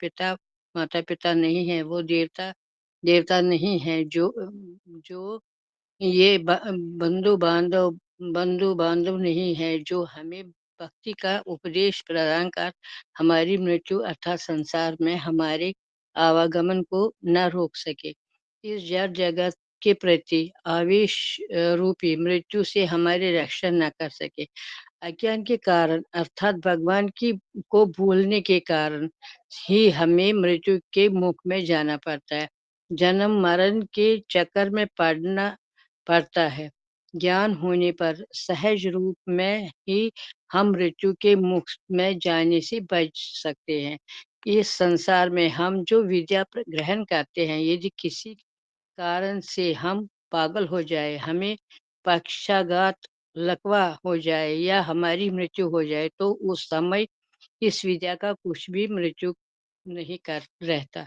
पिता माता पिता नहीं है, वो देवता देवता नहीं है, जो ये बंधु बांधव नहीं है, जो हमें भक्ति का उपदेश प्रदान कर हमारी मृत्यु अर्थात संसार में हमारे आवागमन को न रोक सके। इस जड़ जगत के प्रति आवेश रूपी मृत्यु से हमारी रक्षा न कर सके। अज्ञान के कारण अर्थात भगवान की को भूलने के कारण ही हमें मृत्यु के मुख में जाना पड़ता है। जन्म मरण के चक्कर में पड़ना पड़ता है। ज्ञान होने पर सहज रूप में ही हम मृत्यु के मुख में जाने से बच सकते हैं। इस संसार में हम जो विद्या ग्रहण करते हैं, यदि किसी कारण से हम पागल हो जाए, हमें पक्षाघात लकवा हो जाए या हमारी मृत्यु हो जाए, तो उस समय इस विद्या का कुछ भी मृत्यु नहीं कर रहता।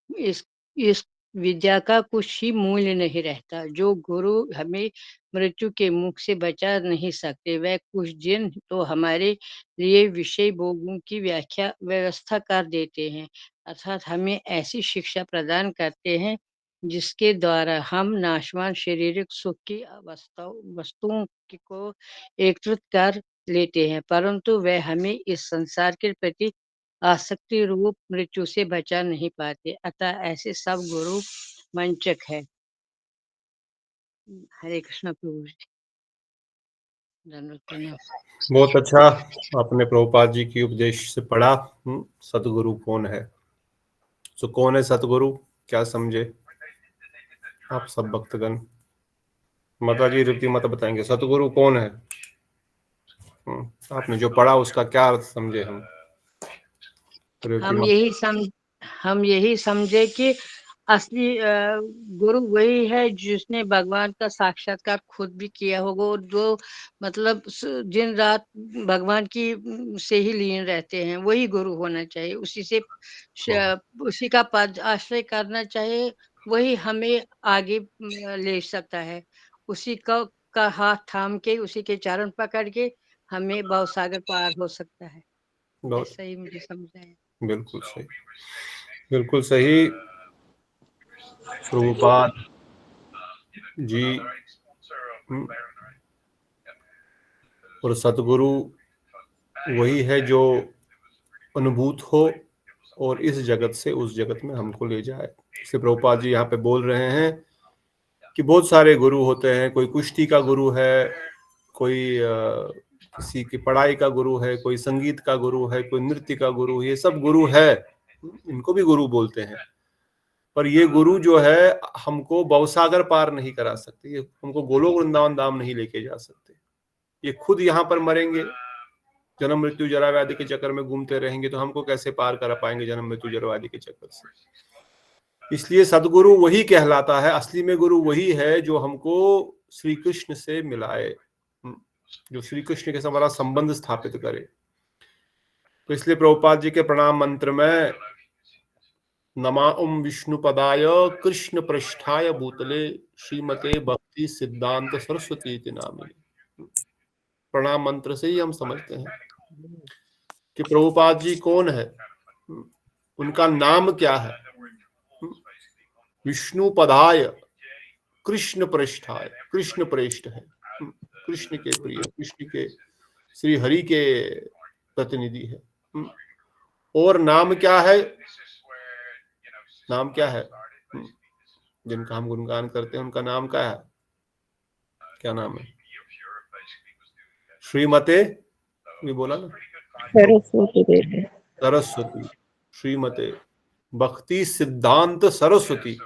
इस विद्या का कुछ ही मूल्य नहीं रहता। जो गुरु हमें मृत्यु के मुख से बचा नहीं सकते, वह कुछ दिन तो हमारे लिए विषय भोगों की व्याख्या व्यवस्था कर देते हैं, अर्थात हमें ऐसी शिक्षा प्रदान करते हैं जिसके द्वारा हम नाशवान शारीरिक सुख की वस्तुओं को एकत्रित कर लेते हैं, परंतु वह हमें इस संसार के प्रति आसक्ति रूप मृत्यु से बचा नहीं पाते। अतः ऐसे सब गुरु वंचक है। हरे कृष्ण प्रभु जी। धन्यवाद प्रणाम। बहुत अच्छा आपने प्रभुपाद जी की उपदेश से पढ़ा। सतगुरु कौन है? तो कौन है सतगुरु, क्या समझे आप सब भक्तगण? माता जी रीति मत बताएंगे सतगुरु कौन है। आपने जो पढ़ा उसका क्या अर्थ समझे हम? हम यही समझे कि असली गुरु वही है जिसने भगवान का साक्षात्कार खुद भी किया होगा, और जो मतलब दिन रात भगवान की से ही लीन रहते हैं, वही गुरु होना चाहिए। उसी का पद आश्रय करना चाहिए, वही हमें आगे ले सकता है। उसी का हाथ थाम के, उसी के चरण पकड़ के हमें भवसागर पार हो सकता है। ऐसा ही मुझे समझा है। बिल्कुल सही, बिल्कुल सही प्रभुपाद जी। और सतगुरु वही है जो अनुभूत हो और इस जगत से उस जगत में हमको ले जाए। जैसे प्रभुपाद जी यहाँ पे बोल रहे हैं कि बहुत सारे गुरु होते हैं, कोई कुश्ती का गुरु है, कोई किसी की पढ़ाई का गुरु है, कोई संगीत का गुरु है, कोई नृत्य का गुरु, ये सब गुरु है, इनको भी गुरु बोलते हैं। पर ये गुरु जो है हमको भवसागर पार नहीं करा सकते, ये हमको गोलोक वृंदावन धाम नहीं लेके जा सकते। ये खुद यहाँ पर मरेंगे, जन्म मृत्यु जरा व्याधि के चक्कर में घूमते रहेंगे, तो हमको कैसे पार करा पाएंगे जन्म मृत्यु जरा व्याधि के चक्कर से। इसलिए सदगुरु वही कहलाता है, असली में गुरु वही है जो हमको श्री कृष्ण से मिलाए, जो श्री कृष्ण के साथ हमारा संबंध स्थापित करे। तो इसलिए प्रभुपाद जी के प्रणाम मंत्र में नमा ओम विष्णु पदाय कृष्ण पृष्ठाय भूतले श्रीमते भक्ति सिद्धांत सरस्वती इति नामिने। प्रणाम मंत्र से ही हम समझते हैं कि प्रभुपाद जी कौन है, उनका नाम क्या है। विष्णु पदाय कृष्ण पृष्ठाय, कृष्ण प्रेष्ठ है, कृष्ण के प्रिय, कृष्ण के श्री हरि के प्रतिनिधि है। और नाम क्या है? नाम क्या है जिनका हम गुणगान करते हैं, उनका नाम क्या है? क्या नाम है? श्रीमते, ये बोला ना, सरस्वती। सरस्वती, श्रीमते भक्ति सिद्धांत सरस्वती,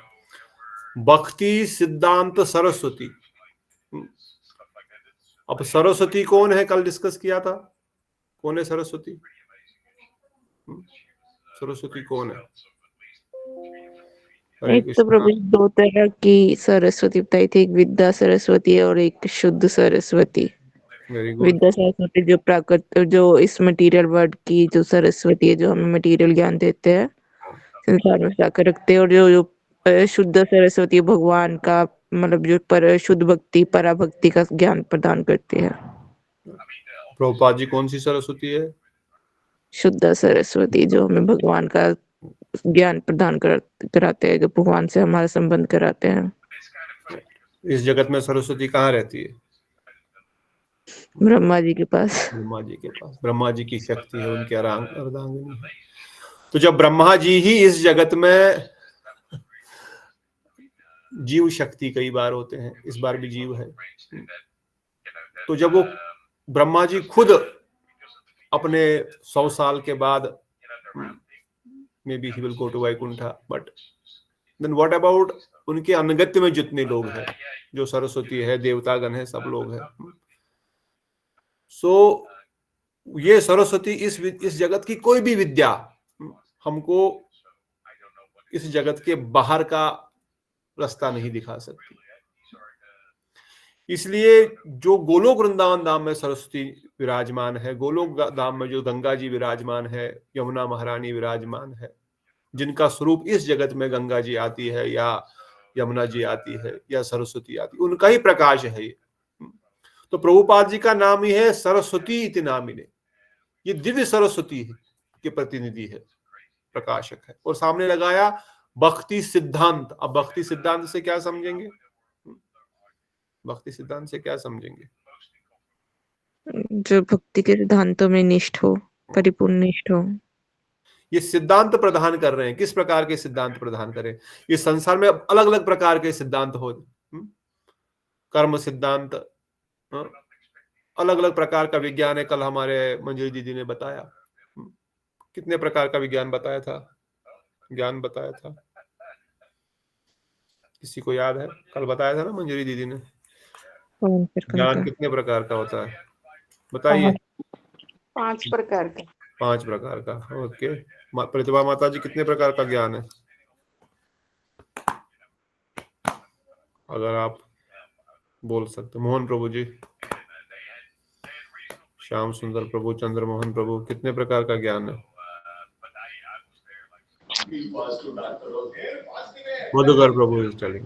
भक्ति सिद्धांत सरस्वती। अब सरस्वती कौन है? कल डिस्कस किया था, कौन है सरस्वती? सरस्वती कौन है? एक तो प्रभु दो तरह की सरस्वती बताई थी, एक विद्या सरस्वती और एक शुद्ध सरस्वती। विद्या सरस्वती जो प्राकृत, जो इस मटेरियल वर्ड की जो सरस्वती है, जो हमें मटेरियल ज्ञान देते हैं, संसार में जाकर रखते हैं। और जो शुद्ध सरस्वती भगवान का मतलब जो पर शुद्ध भक्ति, पराभक्ति का ज्ञान प्रदान करती है। प्रभुपाद जी कौन सी सरस्वती है? शुद्ध सरस्वती, जो हमें भगवान का ज्ञान प्रदान कराते हैं, जो भगवान से हमारा संबंध कराते हैं। इस जगत में सरस्वती कहाँ रहती है? ब्रह्मा जी के पास। ब्रह्मा जी के पास। ब्रह्मा जी की शक्ति है, उनके अर्धांगिनी है। तो जब ब्रह्मा जी ही इस जगत में, जीव शक्ति कई बार होते हैं, इस बार भी जीव है, तो जब वो ब्रह्मा जी खुद अपने 100 साल के बाद, maybe he will go to Vaikuntha, but then what about उनके अनुगत्य में जितने लोग हैं, जो सरस्वती है, देवतागण है, सब लोग हैं। सो ये सरस्वती इस जगत की कोई भी विद्या हमको इस जगत के बाहर का रास्ता नहीं दिखा सकती। इसलिए जो गोलोक वृंदावन धाम में सरस्वती विराजमान है, गोलोक धाम में जो गंगा जी विराजमान है, यमुना महारानी विराजमान है, जिनका स्वरूप इस जगत में गंगा जी आती है या यमुना जी आती है या सरस्वती आती है, उनका ही प्रकाश है ये। तो प्रभुपाद जी का नाम ही है सरस्वती इति नामिने। ये दिव्य सरस्वती के प्रतिनिधि है, प्रकाशक है। और सामने लगाया भक्ति सिद्धांत। अब भक्ति सिद्धांत से क्या समझेंगे? भक्ति सिद्धांत से क्या समझेंगे? जो भक्ति के सिद्धांतों में निष्ठ हो, परिपूर्ण निष्ठ हो। ये सिद्धांत प्रदान कर रहे हैं। किस प्रकार के सिद्धांत प्रदान करें? ये संसार में अलग अलग प्रकार के सिद्धांत हो, कर्म सिद्धांत, अलग अलग प्रकार का विज्ञान है। कल हमारे मंजूरी दीदी ने बताया, कितने प्रकार का विज्ञान बताया था, ज्ञान बताया था। किसी को याद है? कल बताया था ना मंजूरी दीदी ने, ज्ञान कितने प्रकार का होता है, बताइए। 5 प्रकार का। 5 प्रकार का। ओके, प्रतिभा माता जी, कितने प्रकार का ज्ञान है? अगर आप बोल सकते। मोहन प्रभु जी, श्याम सुंदर प्रभु, चंद्र मोहन प्रभु, कितने प्रकार का ज्ञान है? मधुकर प्रभु इज टेलिंग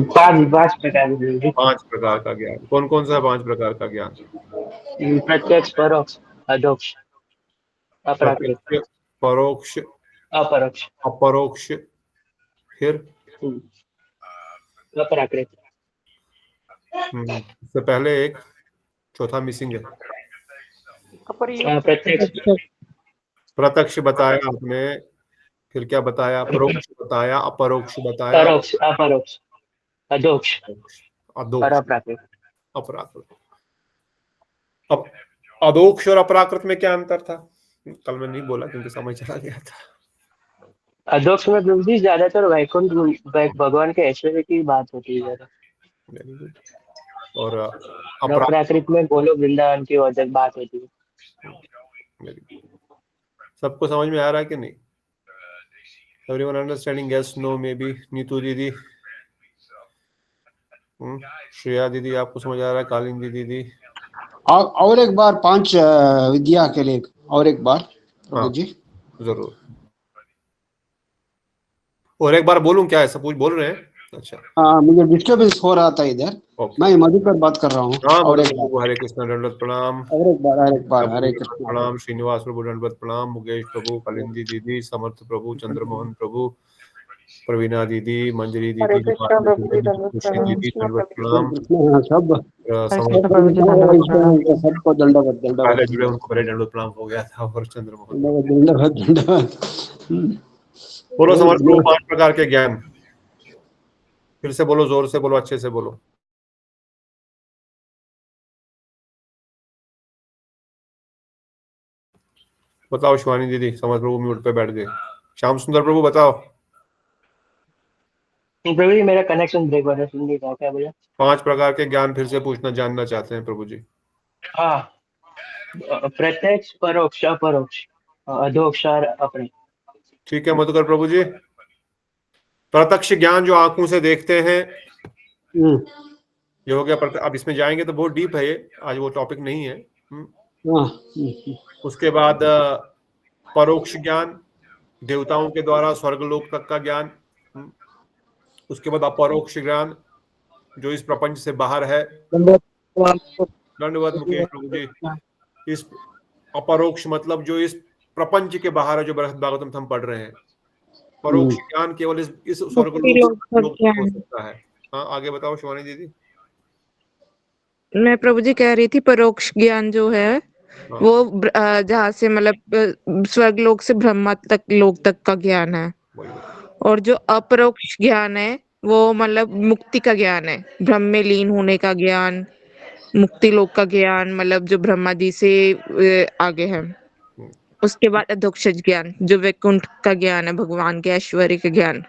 5 प्रकार के। 5 प्रकार का ज्ञान। कौन कौन सा 5 प्रकार का ज्ञान? प्रत्यक्ष, परोक्ष, अधोक्ष, अपराकृत। परोक्ष, अपरोक्ष, अपरोक्ष, फिर अपराकृत। इससे पहले एक चौथा मिसिंग है। प्रत्यक्ष, प्रत्यक्ष बताया आपने, फिर क्या बताया? परोक्ष बताया, अपरोक्ष बताया, परोक्ष, अपरोक्ष, अधोक्ष, अधोक्ष, अपराकृत। अपराकृत। अब अधोक्ष और अपराकृत में क्या अंतर था? कल मैं नहीं बोला क्योंकि समय चला गया था। अधोक्ष में भी ज्यादातर वैकुंठ भगवान के ऐश्वर्य की बात होती है ज्यादा। Very good. और अपराकृत में गोलोक वृंदावन की बात होती है। Very good. सबको समझ में आ रहा है कि नहीं? Everyone understanding? Yes, no, maybe? Neetu दीदी, श्रेया दीदी, आपको समझ आ रहा है? कालिंदी दीदी, और एक बार 5 विद्या के लिए और एक बार जी। जरूर। और एक बार बोलूं क्या? ऐसा कुछ बोल रहे हैं? अच्छा, हाँ, मुझे डिस्टर्बेंस हो रहा था इधर। मैं मधुकर बात कर रहा हूँ। और एक बार हरे कृष्ण दंडवत प्रणाम। और एक बार हरे कृष्ण प्रणाम। श्रीनिवास प्रभु दंडवत प्रणाम। मुकेश प्रभु, कालिंदी दीदी, समर्थ प्रभु, चंद्रमोहन प्रभु, प्रवीणा दीदी, मंजरी दीदी, दीदी दंडवत प्रणाम। सबको दंडवत पहले जुड़े उनको पहले दंडवत प्रणाम हो गया था। और चंद्रमोहन, दंडवत। बोलो समर्थ प्रभु 5 प्रकार के ज्ञान। फिर से बोलो, जोर से बोलो, अच्छे से बोलो। बताओ शिवानी दीदी। समर्थ प्रभु म्यूट पे बैठ गए। श्याम सुंदर प्रभु बताओ। प्रभु जी, मेरा कनेक्शन ब्रेक हो रहा है, सुन नहीं रहा, क्या बोला? 5 प्रकार के ज्ञान फिर से पूछना, जानना चाहते हैं प्रभु जी। हाँ, प्रत्यक्ष, परोक्ष, अपरोक्ष, अधोक्ष और अपने। ठीक है मधुकर प्रभु जी। प्रत्यक्ष ज्ञान जो आंखों से देखते हैं, ये हो गया। अब इसमें जाएंगे तो बहुत डीप है ये, आज वो टॉपिक नहीं है। उसके बाद परोक्ष ज्ञान, देवताओं के द्वारा स्वर्गलोक तक का ज्ञान। उसके बाद अपरोक्ष ज्ञान, जो इस प्रपंच से बाहर है। दंडवत मुकेश प्रभु जी। इस अपरोक्ष मतलब जो इस प्रपंच के बाहर है, जो बृहद भागवतम हम पढ़ रहे हैं, परोक्ष ज्ञान केवल इस स्वर्ग लोक तक हो सकता है। हाँ, आगे बताओ शिवानी दीदी। मैं प्रभु जी कह रही थी परोक्ष ज्ञान जो है वो जहाँ से मतलब स्वर्ग लोक से ब्रह्मा तक लोक तक का ज्ञान है, और जो अपरोक्ष ज्ञान है वो मतलब मुक्ति का ज्ञान है, ब्रह्म में लीन होने का ज्ञान, मुक्ति लोक का ज्ञान, मतलब जो ब्रह्मा जी से आगे है। उसके बाद अधोक्षज ज्ञान जो वैकुंठ का ज्ञान है, भगवान के ऐश्वर्य का ज्ञान।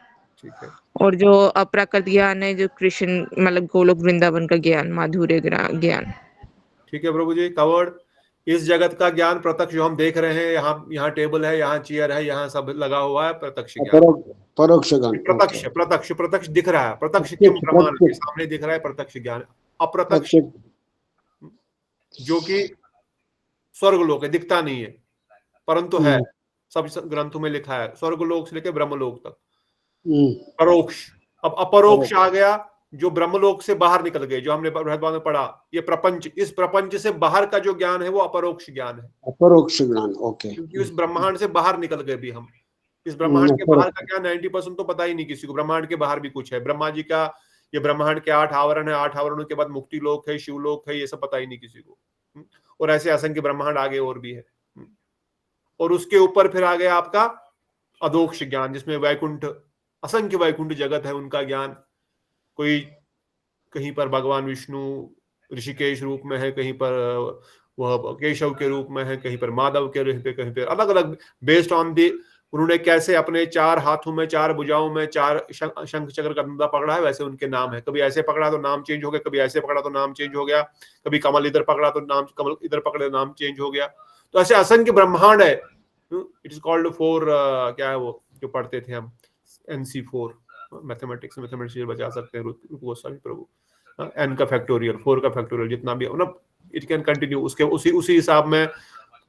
ठीक है। और जो अप्राकृत ज्ञान है जो कृष्ण मतलब गोलोक वृंदावन का ज्ञान, माधुर्य ज्ञान। ठीक है प्रभु जी, कवर्ड। इस जगत का ज्ञान प्रत्यक्ष जो हम देख रहे हैं, यहाँ टेबल है, यहाँ चेयर है, यहाँ सब लगा हुआ है, प्रत्यक्ष ज्ञान, परोक्ष ज्ञान, प्रत्यक्ष प्रत्यक्ष प्रत्यक्ष दिख रहा है, प्रत्यक्ष किम प्रमाण के सामने दिख रहा है, प्रत्यक्ष ज्ञान। अप्रत्यक्ष जो कि स्वर्ग लोक है, दिखता नहीं है परंतु है, सब ग्रंथों में लिखा है, स्वर्ग लोक से लेकर ब्रह्म लोक तक। परोक्ष। अब अपरोक्ष आ गया, जो ब्रह्मलोक से बाहर निकल गए, जो हमने बृहद्भाव में पढ़ा, ये प्रपंच, इस प्रपंच से बाहर का जो ज्ञान है वो अपरोक्ष ज्ञान है, अपरोक्ष ज्ञान। ओके, क्योंकि उस ब्रह्मांड से बाहर निकल गए भी हम। इस ब्रह्मांड के बाहर का ज्ञान 90% तो पता ही नहीं किसी को, ब्रह्मांड के बाहर भी कुछ है। ब्रह्मा जी का ये ब्रह्मांड के 8 आवरण है, 8 आवरणों के बाद मुक्ति लोक है, शिवलोक है, ये सब पता ही नहीं किसी को। और ऐसे असंख्य ब्रह्मांड आगे और भी है। और उसके ऊपर फिर आ गया आपका अधोक्ष ज्ञान, जिसमें वैकुंठ, असंख्य वैकुंठ जगत है, उनका ज्ञान। कोई कहीं पर भगवान विष्णु ऋषिकेश रूप में है, कहीं पर वह केशव के रूप में है, कहीं पर माधव के रूप में, कहीं पर अलग अलग, बेस्ड ऑन दी उन्होंने कैसे अपने 4 हाथों में, 4 भुजाओं में 4 शंख चक्र का डंडा पकड़ा है, वैसे उनके नाम है। कभी ऐसे पकड़ा तो नाम चेंज हो गया, कभी ऐसे पकड़ा तो नाम चेंज हो गया, कभी कमल इधर पकड़ा तो नाम, कमल इधर पकड़े तो नाम चेंज हो गया। तो ऐसे असंख्य ब्रह्मांड है। इट इज कॉल्ड 4 क्या है वो जो पढ़ते थे हम, NC4 मैथमेटिक्स बचा सकते हैं गोस्वामी प्रभु। n का फैक्टोरियल, 4 का फैक्टोरियल, जितना भी मतलब इट कैन कंटिन्यू। उसके उसी हिसाब में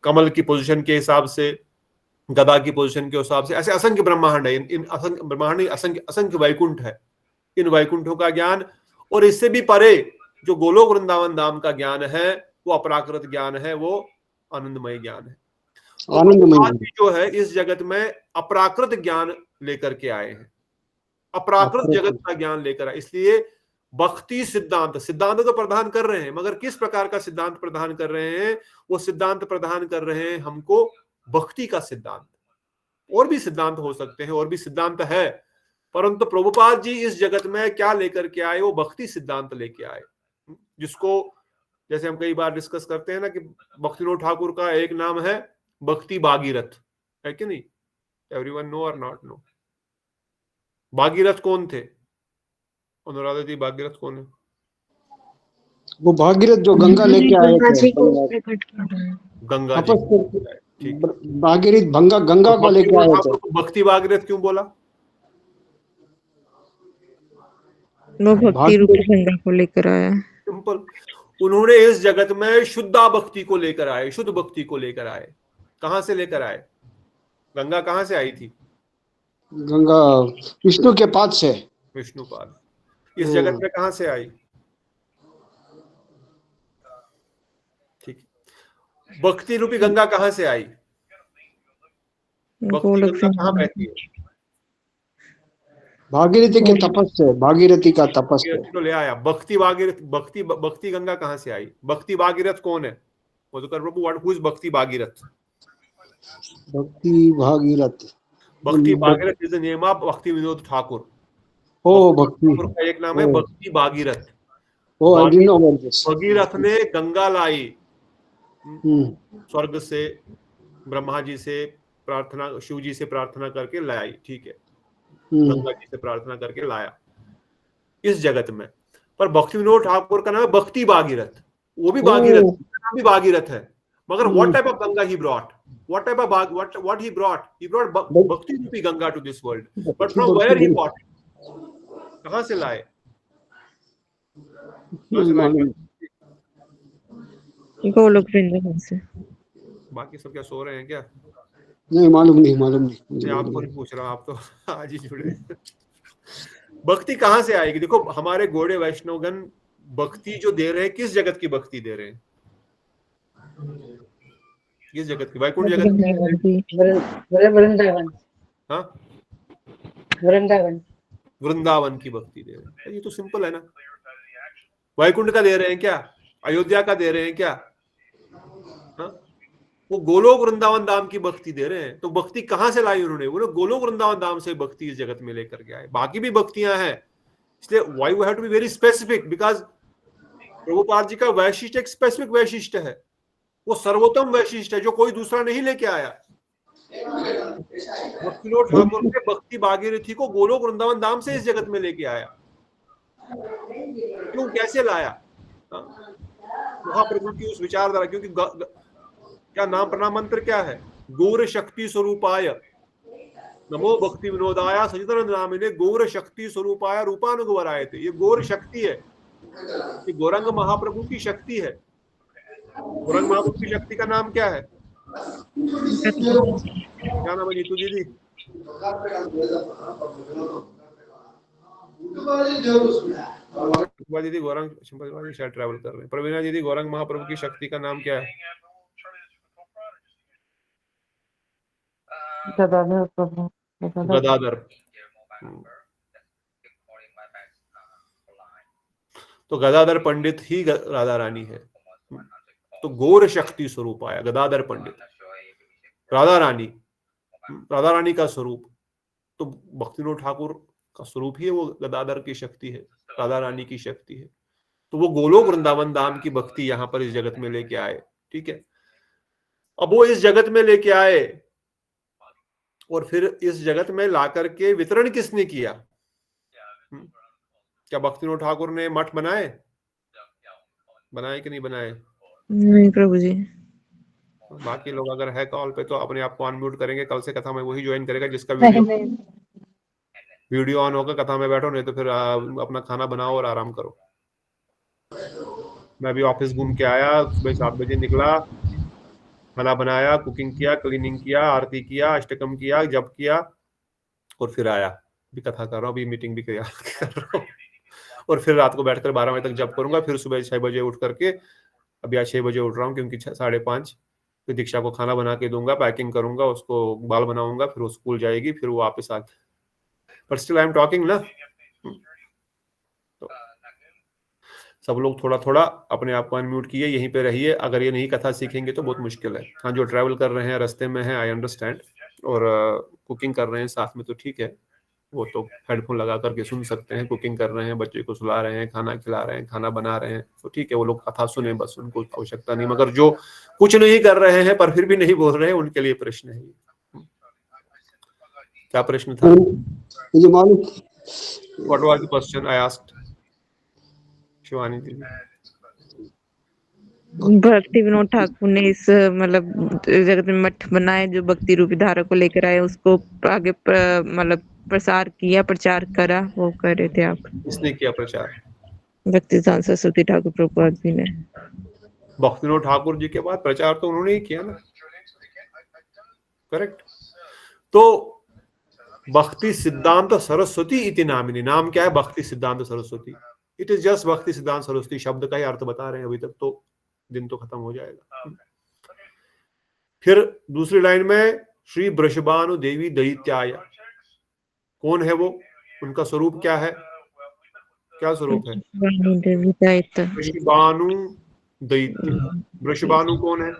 कमल की पोजीशन के हिसाब से, गदा की पोजीशन के हिसाब से, ऐसे असंख्य ब्रह्मांड है। इन असंख्य ब्रह्मांड, असंख्य वैकुंठ है। इन वैकुंठों का ज्ञान, और इससे भी परे जो गोलोक वृंदावन धाम का ज्ञान है वो अपराकृत ज्ञान है, वो आनंदमय ज्ञान है। आनंदमय जो है इस जगत में अपराकृत ज्ञान लेकर के आए हैं, अपराकृत जगत का ज्ञान लेकर आए। इसलिए भक्ति सिद्धांत तो प्रदान कर रहे हैं, मगर किस प्रकार का सिद्धांत प्रदान कर रहे हैं? वो सिद्धांत प्रदान कर रहे हैं हमको भक्ति का सिद्धांत। और भी सिद्धांत हो सकते हैं, और भी सिद्धांत है, परंतु प्रभुपाद जी इस जगत में क्या लेकर के आए? वो भक्ति सिद्धांत लेके आए, जिसको जैसे हम कई बार डिस्कस करते हैं ना कि भक्तिविनोद ठाकुर का एक नाम है भक्ति भागीरथ, है कि नहीं? एवरीवन नो और नॉट नो? भागीरथ कौन थे? अनुराधा जी, भागीरथ कौन है? वो भागीरथ जो गंगा लेके आए थे, गंगा जी। भागीरथ गंगा को लेके आए थे। भक्ति भागीरथ क्यों बोला? वो भक्ति रूपी गंगा को लेकर आया। सिंपल, उन्होंने इस जगत में शुद्धा भक्ति को लेकर आए, शुद्ध भक्ति को लेकर आए। कहां से लेकर आए? गंगा कहां से आई थी? गंगा विष्णु के पाद से। विष्णुपाद। इस जगत में कहां से आई? ठीक, भक्ति रूपी गंगा कहां से आई? भक्ति गंगा कहां बहती है? भागीरथी के तपस से, भागीरथी का तपस से ले आया। भक्ति भागीरथ, भक्ति गंगा कहां से आई? भक्ति भागीरथ कौन है? वो तो कर प्रभु, व्हाट हु इज भक्ति भागीरथ? भक्ति भागीरथ, भक्ति Bhagirath is the name of भक्ति विनोद ठाकुर। ओ भक्ति का एक नाम है भक्ति भागीरथ। भगीरथ ने गंगा लाई, स्वर्ग से, ब्रह्मा जी से प्रार्थना, शिव जी से प्रार्थना करके लाई, ठीक है, गंगा जी से प्रार्थना करके लाया इस जगत में। पर भक्ति विनोद ठाकुर का नाम है भक्ति भागीरथ, वो भी भागीरथ, नाम भी भागीरथ है, मगर what type of Ganga he brought? What type of what he brought? He brought Bhakti Rupi Ganga to this world. But from where he brought it? कहाँ से लाए? गोलोक वृंदावन से। बाकी सब क्या सो रहे हैं क्या? नहीं मालूम नहीं। आपको नहीं पूछ रहा, आप तो आज ही जुड़े। भक्ति कहाँ से आएगी? देखो, हमारे घोड़े वैष्णवगण भक्ति जो दे रहे हैं, किस जगत की भक्ति दे रहे हैं? किस जगत की? वैकुंठ जगत की? वृंदावन। हाँ, वृंदावन वृंदावन की भक्ति दे रहे हैं। ये तो सिंपल है ना। वैकुंठ का दे रहे हैं क्या? अयोध्या का दे रहे हैं क्या? हा? वो गोलोक वृंदावन धाम की भक्ति दे रहे हैं। तो भक्ति कहां से लाई उन्होंने? वो गोलोक वृंदावन धाम से भक्ति इस जगत में लेकर के आए। बाकी भी भक्तियां हैं, इसलिए why we have to be very specific, because Prabhupada ji का वैशिष्ट एक स्पेसिफिक वैशिष्ट है, वो सर्वोत्तम वैशिष्ट है जो कोई दूसरा नहीं लेके आया। भक्तिविनोद ठाकुर ने भक्ति भागीरथी को गोलोक वृंदावन धाम से इस जगत में लेके आया। क्यों, कैसे लाया? महाप्रभु की उस विचारधारा, क्योंकि क्या नाम प्रणाम मंत्र क्या है? गौर शक्ति स्वरूपाय नमो भक्ति विनोदाय सचिदानंद नामिने गौर शक्ति स्वरूपाय रूपानुगवराय थे। ये गौर शक्ति है, ये गौरंग महाप्रभु की शक्ति है। गौरंग महाप्रभु की शक्ति का नाम क्या है? क्या नाम है नीतू दीदी? दीदी गौरंग शायद ट्रैवल कर रहे हैं। प्रवीणा दीदी, गौरंग महाप्रभु की शक्ति का नाम क्या है? गदाधर। तो गदाधर पंडित ही राधा रानी है। तो गौर शक्ति स्वरूप आया गदाधर पंडित, राधा रानी, राधा रानी का स्वरूप। तो भक्तिविनोद ठाकुर का स्वरूप ही है वो गदाधर की शक्ति है, राधा रानी की शक्ति है। तो वो गोलोक वृंदावन धाम की भक्ति यहाँ पर इस जगत में लेके आए। ठीक है, अब वो इस जगत में लेके आए और फिर इस जगत में ला करके वितरण किसने किया? क्या भक्तिविनोद ठाकुर ने मठ बनाए कि नहीं बनाए? नहीं प्रभु जी। बाकी लोग अगर है कॉल पे तो अपने आप को अनम्यूट करेंगे। कल से कथा में वही ज्वाइन करेगा जिसका वीडियो ऑन होगा। कथा में बैठो, नहीं तो फिर अपना खाना बनाओ और आराम करो। मैं भी ऑफिस घूम के आया, सुबह 7 बजे निकला, खाना बनाया, कुकिंग किया, क्लीनिंग किया, आरती किया, अष्टकम किया, जप किया और फिर आया। अभी कथा कर रहा हूँ, अभी मीटिंग भी कर रहा हूँ और फिर रात को बैठकर 12 बजे तक जप करूंगा। फिर सुबह 6 बजे उठ करके, अभी आज 6 बजे उठ रहा हूँ क्योंकि 5:30 फिर दीक्षा को खाना बना के दूंगा, पैकिंग करूंगा, उसको बाल बनाऊंगा, फिर वो स्कूल जाएगी, फिर वो वापस आ। But still I am talking ना। तो सब लोग थोड़ा थोड़ा अपने आप को अनम्यूट किए, यहीं पे रहिए। अगर ये नहीं कथा सीखेंगे तो बहुत मुश्किल है। हाँ, जो ट्रैवल कर रहे हैं, रास्ते में है, आई अंडरस्टैंड, और कुकिंग कर रहे हैं साथ में तो ठीक है, वो तो हेडफोन लगा करके सुन सकते हैं। कुकिंग कर रहे हैं, बच्चे को सुला रहे हैं, खाना खिला रहे हैं, खाना बना रहे हैं, तो ठीक है, वो लोग कथा सुने, बस उनको आवश्यकता नहीं। मगर जो कुछ नहीं कर रहे हैं पर फिर भी नहीं बोल रहे हैं, उनके लिए प्रश्न है। क्या प्रश्न था? What was the question I asked? Shivani दीदी। भक्तिविनोद ठाकुर ने इस मतलब जगत में मठ बनाए, जो भक्ति रूपी धारा को लेकर आए, उसको आगे मतलब प्रसार किया, प्रचार करा, वो कर रहे थे आप? किसने किया प्रचार? भक्तिदान सरस्वती ठाकुर प्रभुपाद जी ने। भक्तिविनोद ठाकुर जी के बाद प्रचार तो उन्होंने ही किया ना, करेक्ट। तो भक्ति सिद्धांत सरस्वती इति नामिनी, नाम क्या है? भक्ति सिद्धांत सरस्वती। इट इज जस्ट भक्ति सिद्धांत सरस्वती, शब्द का ही अर्थ बता रहे हैं। अभी तक तो दिन तो खत्म हो जाएगा। फिर दूसरी लाइन में श्री वृषभानु देवी दैत्याय, कौन है वो? उनका स्वरूप क्या है? क्या स्वरूप है? वृषभानु दैत्य। वृषभानु कौन है?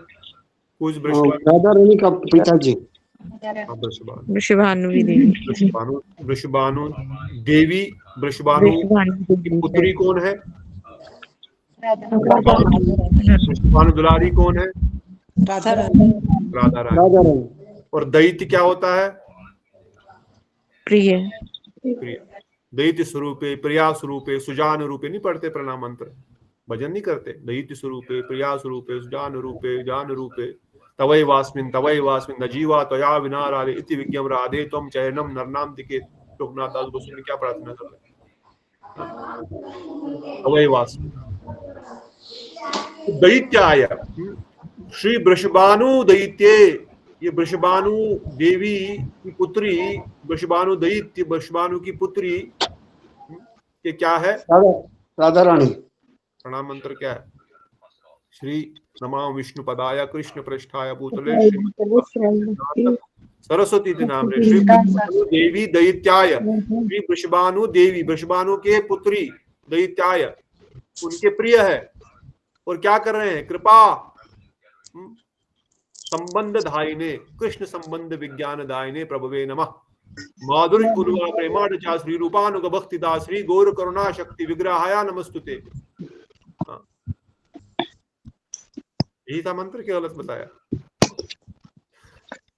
कुछ वृषभानु का पिताजी। वृषभानु देवी। वृषभानु देवी, वृषभानु की पुत्री कौन है? वृषभानु दुलारी कौन है? राधा रानी। और दैत्य क्या होता है? प्रिय। दैत्य स्वरूपे प्रिया स्वरूपे सुजान रूपे नहीं पढ़ते प्रणाम मंत्र, भजन नहीं करते? दैत्य स्वरूपे प्रिया स्वरूपे सुजान रूपे जान रूपे तवै वास्मिन न जीवा त्वया विना राधे इति विज्ञम राधे त्वं चरणम नरनाम दिके। लोकनाथ दास गोस्वामी क्या प्रार्थना कर रहे हैं? तवै वास्मिन दैत्य आया। श्री वृषभानु दैत्ये, ये वृषभानु देवी की पुत्री, वृषभानु दैत्य, वृषभानु की पुत्री ये क्या है? राधा रानी। प्रणाम मंत्र क्या है? श्री नमो विष्णु पदाय कृष्ण पृष्ठाय भूतले सरस्वती इति नाम रे। श्री वृषभानु देवी दैत्याय, श्री वृषभानु देवी, वृषभानु के पुत्री दैत्याय, उनके प्रिय है। और क्या कर रहे हैं? कृपा संबंध धायिने, कृष्ण संबंध विज्ञान दायिने प्रभवे नमः। माधुर्य पूर्वा प्रेमाण चा श्री रूपानुग भक्तिदा श्री गौर करुणा शक्ति विग्रहाया नमस्तुते। यही था मंत्र, क्या गलत बताया?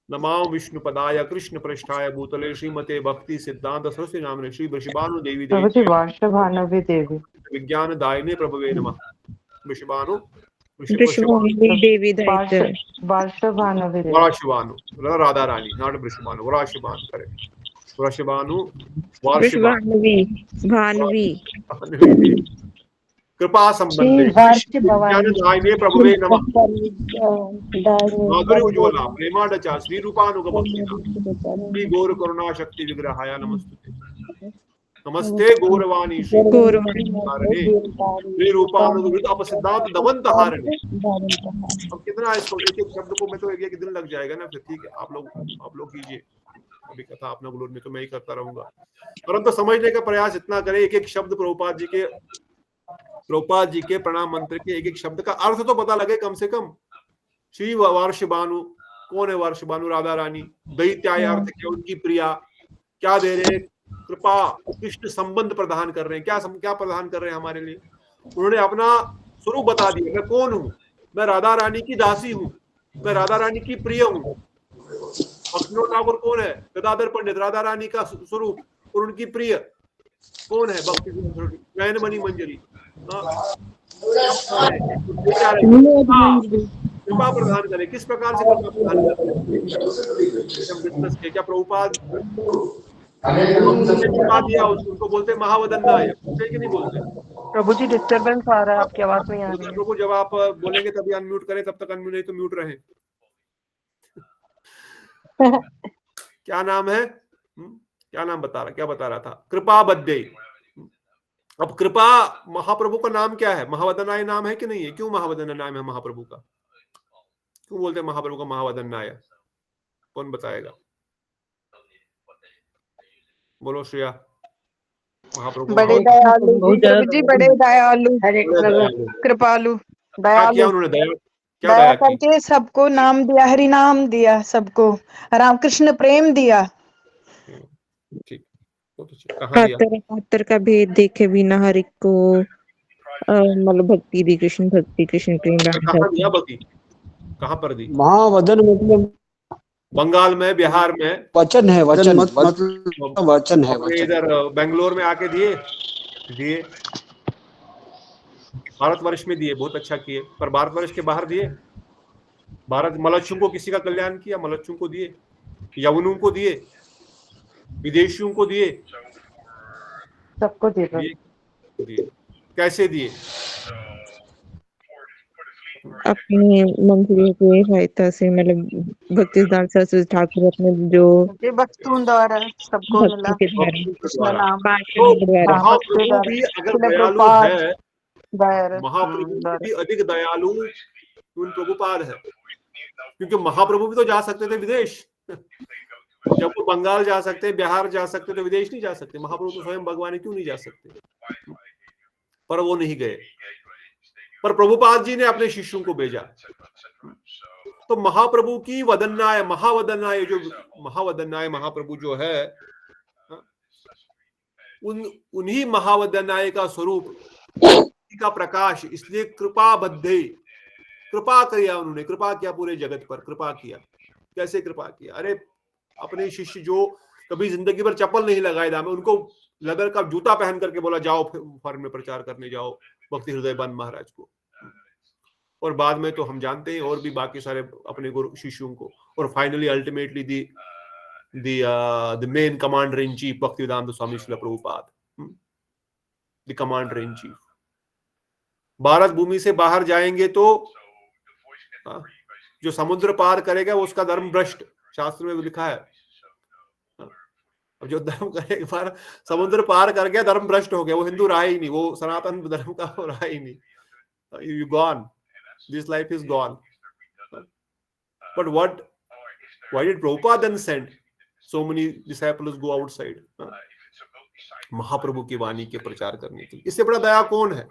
नमामि विष्णु पदाय कृष्ण पृष्ठाय भूतले श्रीमते भक्ति सिद्धांत सरस्वती नामने श्री वृषभानु देवी देवी विज्ञान दायिने प्रभवे नमः। वृषभानु देवी वराशिभानु, राधा रानी, नॉट वृषभानु, वराशिभानु करे। वृषभानु भानवी कृपा संबंधे ज्ञान दायिने प्रभवे नमः। माधुर्य उज्ज्वला प्रेमाडचा श्री रूपानुग भक्तिदा श्री गौर करुणा शक्ति विग्रहाय नमस्तुते। नमस्ते गौरवाणी श्री रूपानुग अपसिद्धांत दमंत हारिणे। अब कितना इसको एक एक शब्द को मैं तो एक दिन लग जाएगा ना, फिर ठीक है आप लोग कीजिए। अभी कथा अपना गुरु में तो मैं ही करता रहूंगा, परंतु समझने का प्रयास इतना करें। एक एक शब्द प्रभुपाद जी के प्रणाम मंत्र के एक एक शब्द का अर्थ तो पता लगे कम से कम। श्री वर्षभानु, कौन है वर्षभानु? राधा रानी। दैत्याय अर्थ क्या? उनकी प्रिया। क्या दे रहे? कृपा, कृष्ण संबंध प्रदान कर रहे हैं। क्या प्रदान कर रहे हैं हमारे लिए? उन्होंने अपना स्वरूप बता दिया, मैं कौन हूं। मैं राधा रानी की दासी हूं, मैं राधा रानी की प्रिय हूं। भक्तिविनोद ठाकुर कौन है? गदाधर पंडित, राधा रानी का स्वरूप और उनकी प्रिय कौन है? भक्ति नयनमणि मंजरी। कृपा प्रदान करे। किस प्रकार से कृपा प्रदान करें? क्या प्रभुपाद दिया उनको बोलते महावदन्नाय, कि नहीं बोलते? प्रभु जी डिस्टर्बेंस आ रहा है, आपकी आवाज नहीं आ रही है। प्रभु जब आप बोलेंगे तभी अनम्यूट करें, तब तक अनम्यूट, नहीं तो म्यूट रहे। क्या नाम है? क्या नाम बता रहा था? कृपा बद्दे। अब कृपा महाप्रभु का नाम क्या है? महावदनाय नाम है कि नहीं है? क्यों महावदनाय नाम है महाप्रभु का? क्यों बोलते हैं महाप्रभु का महावदनाय? कौन बताएगा? बोलो श्रेया। महाप्रभु बड़े दयालु प्रभु जी, बड़े दयालु, कृपालु, दयालु। उन्होंने दया करके सबको नाम दिया, हरि नाम दिया सबको, रामकृष्ण प्रेम दिया। ठीक, पात्र का भेद देखे बिना हर एक को मतलब भक्ति दी, कृष्ण भक्ति, कृष्ण प्रेम। कहाँ पर दी? महावदन मतलब बंगाल में, बिहार में वचन है, वचन मतलब वचन है। इधर बेंगलोर में आके दिए भारतवर्ष में दिए, बहुत अच्छा किए। पर भारतवर्ष के बाहर दिए? भारत मलच्छुओं को किसी का कल्याण किया? मलच्छुओं को दिए, यवनों को दिए, विदेशियों को दिए, सबको दिए। कैसे दिए? अपने मंत्री के सहायता से, मतलब भक्ति सिद्धांत सरस्वती ठाकुर अपने जो वस्तुओं द्वारा सबको मिला कृष्ण नाम। महाप्रभु भी अगर दयालु है, महाप्रभु भी अधिक दयालु उन प्रभुपाद है, क्योंकि महाप्रभु भी तो जा सकते थे विदेश। जब वो बंगाल जा सकते, बिहार जा सकते, तो विदेश नहीं जा सकते। महाप्रभु तो स्वयं भगवान क्यों नहीं जा सकते? पर वो नहीं गए। पर प्रभुपाद जी ने अपने शिष्यों को भेजा। तो महाप्रभु की वदन्नाय, महावदन्नाय, जो महावदन्नाय महाप्रभु जो है, उन्हीं महावदन्नाय का स्वरूप का प्रकाश। इसलिए कृपा बद्धे, कृपा किया उन्होंने, कृपा किया पूरे जगत पर, कृपा किया। कैसे कृपा किया? अरे अपने शिष्य जो कभी जिंदगी भर चप्पल नहीं लगाए दाम, उनको लेदर का जूता पहन करके बोला जाओ फॉरेन में प्रचार करने जाओ, भक्ति हृदय बंद महाराज को। और बाद में तो हम जानते हैं और भी बाकी सारे अपने गुरु शिष्यों को। और finally ultimately the main commander in chief Bhaktivedanta Swami Srila Prabhupada, the commander in chief. Bharat भूमि से बाहर जाएंगे तो जो समुद्र पार करेगा वो उसका धर्म भ्रष्ट, शास्त्र में लिखा है। जो धर्म करेगा, समुद्र पार कर गया, धर्म भ्रष्ट हो गया, वो हिंदू रहा ही नहीं, वो सनातन धर्म का हो रहा ही नहीं। You gone, this life is gone. But what Why did Prabhupada then send so many disciples go outside? महाप्रभु की वाणी के प्रचार करने के लिए। इससे बड़ा दया कौन है?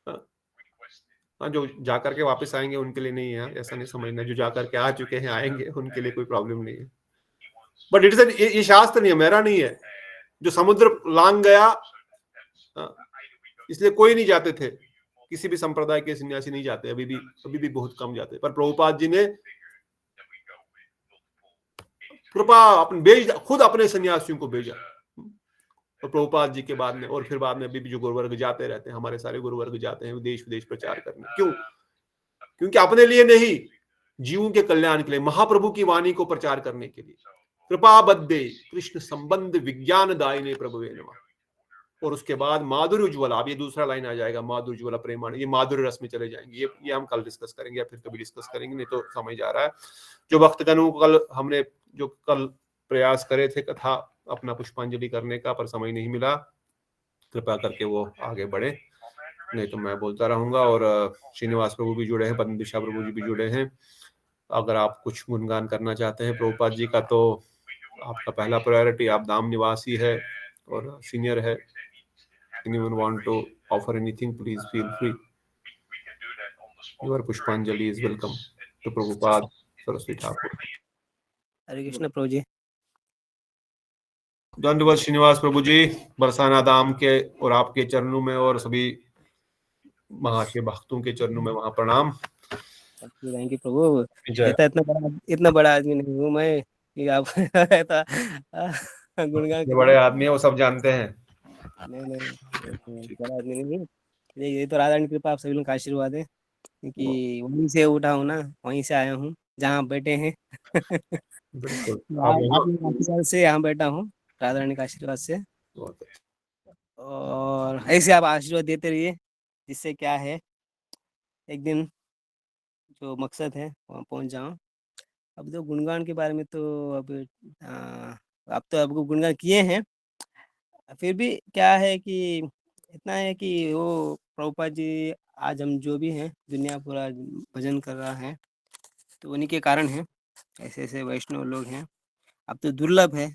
हाँ, जो जाकर के वापस आएंगे उनके लिए नहीं है, ऐसा नहीं समझना। जो जाकर के आ चुके हैं आएंगे, उनके लिए कोई प्रॉब्लम नहीं है। बट इट इज, ये शास्त्र नहीं है, मेरा नहीं है। जो समुद्र लांग गया, इसलिए कोई नहीं जाते थे, किसी भी संप्रदाय के सन्यासी नहीं जाते, अभी भी बहुत कम जाते। पर प्रभुपाद जी ने कृपा खुद अपने सन्यासियों को भेजा। और प्रभुपाद जी के बाद में, और फिर बाद में अभी भी जो गुरुवर्ग जाते रहते हैं, हमारे सारे गुरुवर्ग जाते हैं देश विदेश प्रचार करने। क्यों? क्योंकि अपने लिए नहीं, जीवों के कल्याण के लिए, महाप्रभु की वाणी को प्रचार करने के लिए। कृपा बद्धे कृष्ण संबंध विज्ञान दायिने प्रभुवे नमः। और उसके बाद माधुर्य उज्ज्वला, अब ये दूसरा लाइन आ जाएगा, माधुर्य उज्ज्वला प्रेमाण, ये माधुर्य रस में चले जाएंगे। ये हम कल डिस्कस करेंगे या फिर कभी डिस्कस करेंगे, नहीं तो समझ आ रहा है। जो भक्तगणों को कल प्रयास करे थे कथा अपना पुष्पांजलि करने का, पर समय नहीं मिला, कृपा करके वो आगे बढ़े, नहीं तो मैं बोलता रहूंगा। और श्रीनिवास प्रभु भी जुड़े हैं, पद्म दिशा प्रभु जी भी जुड़े हैं। अगर आप कुछ गुणगान करना चाहते हैं प्रभुपाद जी का, तो आपका पहला प्रायोरिटी, आप धाम निवासी है और सीनियर है। Anyone want to offer anything, please feel free. Your Pushpanjali is welcome to Prabhupada Saraswati Thakur. हरे कृष्ण प्रभु जी। धन्यवाद श्रीनिवास प्रभु जी, बरसाना धाम के और आपके चरणों में और सभी महाशय भक्तों के चरणों में वहां प्रणाम। थैंक यू प्रभु। इतना बड़ा आदमी नहीं हूँ मैं कि आप गुणगान बड़े आदमी है, वो सब जानते हैं। नहीं बड़ा आदमी नहीं, ये तो राधा की कृपा, आप सभी लोगों का आशीर्वाद है, क्योंकि वहीं से उठा हूँ ना, वहीं से आया हूँ जहाँ बैठे हैं। बिल्कुल आप से यहाँ बैठा हूँ राधा रानी का आशीर्वाद से। और ऐसे आप आशीर्वाद देते रहिए, जिससे क्या है एक दिन जो मकसद है वहाँ पहुँच जाऊँ। अब तो गुणगान के बारे में तो अब तो आपको गुणगान किए हैं, फिर भी क्या है कि इतना है कि वो प्रभुपाद जी आज हम जो भी हैं, दुनिया पूरा भजन कर रहा है, तो उन्हीं के कारण है। ऐसे ऐसे वैष्णव लोग हैं, अब तो दुर्लभ है।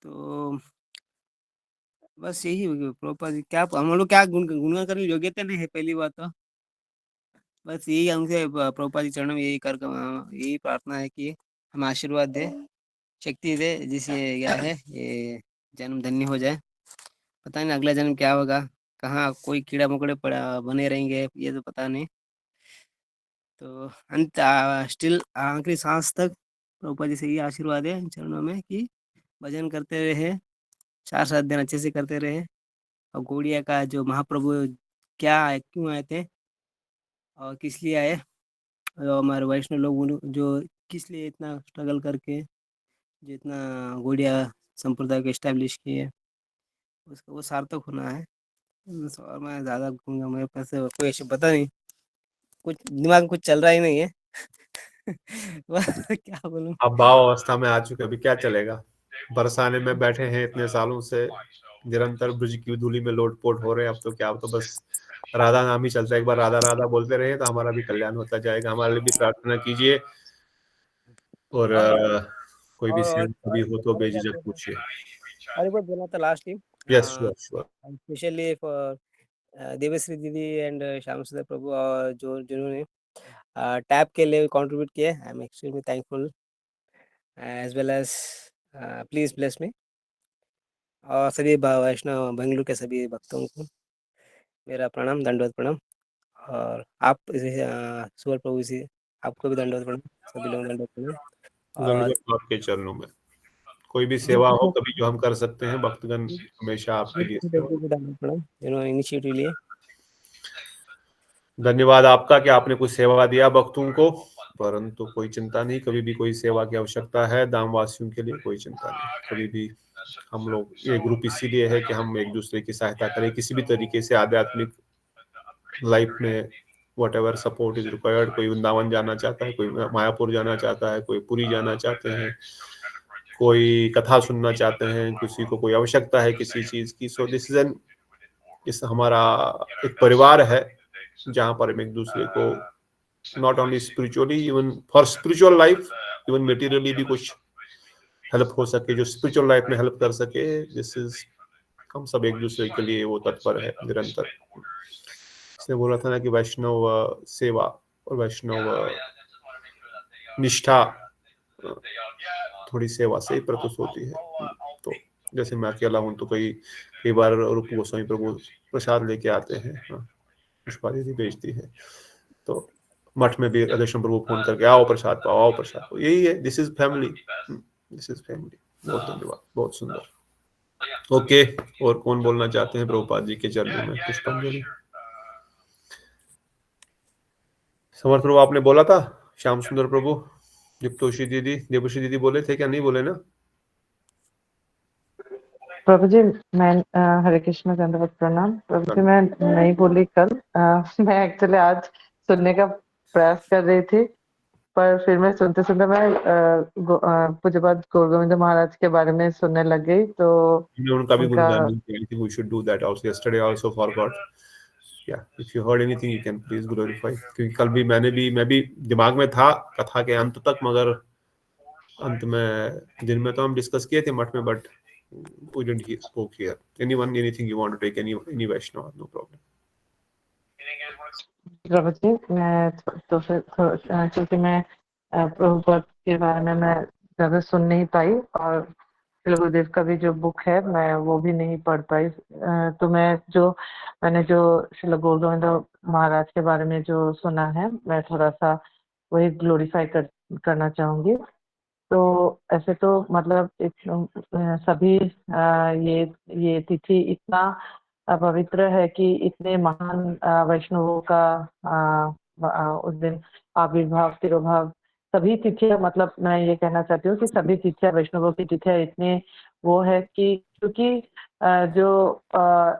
तो बस यही प्रभुपाद जी, क्या हम लोग क्या गुणगान करने योग्यता नहीं है, पहली बात तो बस यही हमसे प्रभुपाद जी चरणों में यही प्रार्थना है कि हम आशीर्वाद दे, शक्ति दे, जिससे क्या है ये जन्म धन्य हो जाए। पता नहीं अगला जन्म क्या होगा, कहाँ कोई कीड़ा मकोड़े बने रहेंगे, ये तो पता नहीं। तो अंत स्टिल आखिरी सांस तक प्रभुपाद जी से ये आशीर्वाद है चरणों में कि भजन करते रहे, 4-7 दिन अच्छे से करते रहे। और गौड़िया का जो महाप्रभु क्या क्यों आए थे और किस लिए आए, और हमारे वैष्णव लोग जो किस लिए इतना स्ट्रगल करके जो इतना गौड़िया संप्रदाय को इस्टेब्लिश किए, उसका वो सार्थक होना है। और मैं ज़्यादा कहूँगा, मेरे पास कोई ऐसे पता नहीं, कुछ दिमाग में कुछ चल रहा ही नहीं है। क्या बोलूं, अब भाव अवस्था में आ चुके, अभी क्या चलेगा। बरसाने में बैठे हैं इतने सालों से, निरंतर ब्रज की धूलि में लोटपोट हो रहे हैं। अब तो क्या, अब तो बस राधा नाम ही चलता है। एक बार राधा राधा बोलते रहे तो हमारा भी कल्याण होता जाएगा। हमारे लिए भी प्रार्थना कीजिए, और कोई भी सेवा भी हो तो बेझिझक पूछिए। अरे बहुत बोला था last time. Yes sure. Specially for Devshree दीदी एंड श्याम सुंदर प्रभु, और जो जिन्होंने टैब के लिए कंट्रीब्यूट किया, I am extremely thankful, as well as please bless me. और सभी वैष्णव बेंगलुरु के सभी भक्तों को मेरा प्रणाम, दंडवत प्रणाम। और आप सुवर प्रभु जी, आपको भी दंडवत प्रणाम, सभी लोग दंडवत प्रणाम। आपके चरणों में कोई भी सेवा हो कभी जो हम कर सकते हैं, भक्तगण हमेशा आपके लिए इनिशिएटिव लिए धन्यवाद आपका कि आपने कुछ सेवा दिया भक्तों को। परंतु कोई चिंता नहीं, कभी भी कोई सेवा की आवश्यकता है धामवासियों के लिए, कोई चिंता नहीं। कभी भी हम लोग, ये ग्रुप इसीलिए है कि हम एक दूसरे की सहायता करें किसी भी तरीके से आध्यात्मिक लाइफ में। व्हाटएवर सपोर्ट इज रिक्वायर्ड, कोई वृंदावन जाना चाहता है, कोई मायापुर जाना चाहता है, कोई पुरी जाना चाहते हैं, कोई कथा सुनना चाहते हैं, किसी को कोई आवश्यकता है किसी चीज की। सो दिस इज एन, इस हमारा एक परिवार है जहां पर हम एक दूसरे को not only spiritually, even for spiritual life even materially भी कुछ हेल्प हो सके, जो स्पिरिचुअल लाइफ में हेल्प कर सके, दिस इज, हम सब एक दूसरे के लिए वो तत्पर है निरंतर। इसने बोला था ना कि वैष्णव सेवा और वैष्णव निष्ठा थोड़ी सेवा से प्रकट होती है। तो जैसे मैं अकेला हूँ तो कई बार रूप गोस्वामी प्रभु प्रसाद लेके आते हैं, पुष्पा दीदी भेजती है, तो मठ में भी राधेश्याम प्रभु फोन करके आओ प्रसाद पाओ, आओ प्रसाद पाओ, यही है, this is family, this is family. बहुत धन्यवाद, बहुत सुंदर। ओके, और कौन बोलना चाहते हैं प्रभुपाद जी के चरणों में पुष्पांजलि? समर्थ प्रभु आपने बोला था, श्याम सुंदर प्रभु, दीप्तोषी दीदी, देवश्री दीदी बोले थे क्या? नहीं बोले ना? प्रभु जी मैं हरे कृष्ण दंडवत प्रणाम। प्रभु जी मैं नहीं बोली कल, मैं एक्चुअली आज सुनने का प्रयास कर रही थी, पर फिर मैं सुनते सुनते मैं पूज्यपाद गौर गोविंद महाराज के बारे में सुनने लग गई, तो उनका भी उनका गुणगान नहीं, I think we should do that also. Yesterday also forgot. Yeah, if you heard anything you can please glorify. क्योंकि कल भी मैं भी दिमाग में था कथा के अंत तक, मगर अंत में दिन में तो हम डिस्कस किए थे मठ में, but we didn't spoke here. Anyone, anything you want to take, any Vaishnava, no problem. प्रभु जी मैं तो फिर क्योंकि मैं प्रभुपाद के बारे में मैं ज्यादा सुन नहीं पाई, और गुरुदेव का भी जो बुक है मैं वो भी नहीं पढ़ पाई, तो मैंने जो श्रील गौर गोविंद महाराज के बारे में जो सुना है मैं थोड़ा सा वही ग्लोरीफाई करना चाहूंगी। तो ऐसे तो मतलब सभी ये तिथि इतना पवित्र है कि इतने महान वैष्णवों का उस दिन आविर्भाव तिरोभाव, सभी तिथियां, मतलब मैं ये कहना चाहती हूँ कि सभी तिथियां वैष्णवों की तिथियां इतने वो है कि क्योंकि जो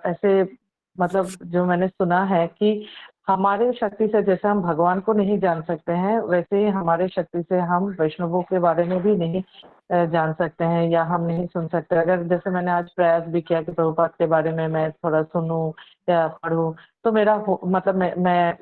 ऐसे मतलब जो मैंने सुना है कि हमारे शक्ति से जैसे हम भगवान को नहीं जान सकते हैं, वैसे ही हमारे शक्ति से हम वैष्णवों के बारे में भी नहीं जान सकते हैं या हम नहीं सुन सकते। अगर जैसे मैंने आज प्रयास भी किया कि प्रभुपाद के बारे में मैं थोड़ा सुनूं या पढ़ूं, तो मतलब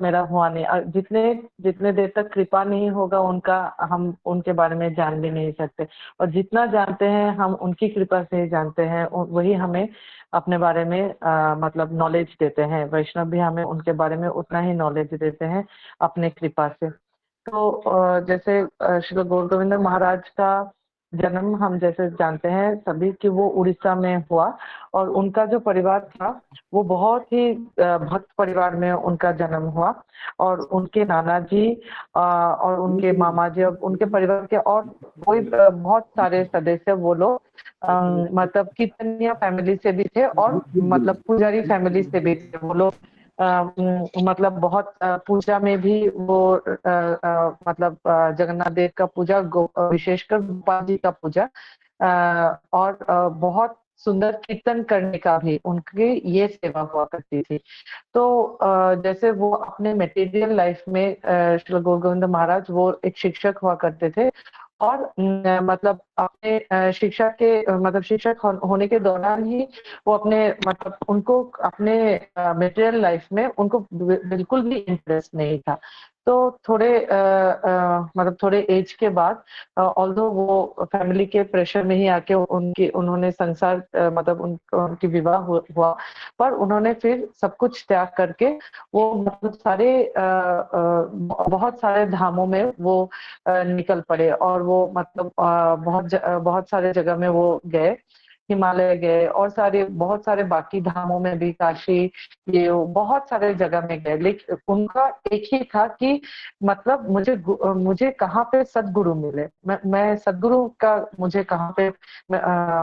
मेरा हुआ नहीं। जितने देर तक कृपा नहीं होगा उनका, हम उनके बारे में जान भी नहीं सकते, और जितना जानते हैं हम उनकी कृपा से ही जानते हैं, वही हमें अपने बारे में मतलब नॉलेज देते हैं। वैष्णव भी हमें उनके बारे में उतना ही नॉलेज देते हैं अपने कृपा से। तो जैसे श्री गौर गोविंद महाराज का जन्म हम जैसे जानते हैं सभी कि वो उड़ीसा में हुआ, और उनका जो परिवार था वो बहुत ही भक्त परिवार में उनका जन्म हुआ, और उनके नाना जी और उनके मामा जी और उनके परिवार के और कोई बहुत सारे सदस्य वो लोग मतलब कीर्तनिया फैमिली से भी थे, और मतलब पुजारी फैमिली से भी थे वो लोग। मतलब बहुत पूजा में भी वो मतलब जगन्नाथ देव का पूजा, विशेषकर गोपाल जी का पूजा, और बहुत सुंदर कीर्तन करने का भी उनकी ये सेवा हुआ करती थी। तो जैसे वो अपने मटेरियल लाइफ में श्री गौर गोविंद महाराज वो एक शिक्षक हुआ करते थे, और मतलब अपने शिक्षक होने के दौरान ही वो अपने मतलब उनको अपने मटेरियल लाइफ में उनको बिल्कुल भी इंटरेस्ट नहीं था। तो थोड़े एज के बाद ऑल्दो वो फैमिली के प्रेशर में ही आके उन्होंने संसार मतलब उनकी विवाह हुआ, पर उन्होंने फिर सब कुछ त्याग करके वो मतलब बहुत सारे धामों में वो निकल पड़े, और वो मतलब बहुत सारे जगह में वो गए, हिमालय गए और बहुत सारे बाकी धामों में भी, काशी, ये बहुत सारे जगह में गए। लेकिन उनका एक ही था कि मतलब मुझे कहाँ पे सदगुरु मिले, मैं सदगुरु का मुझे कहाँ पे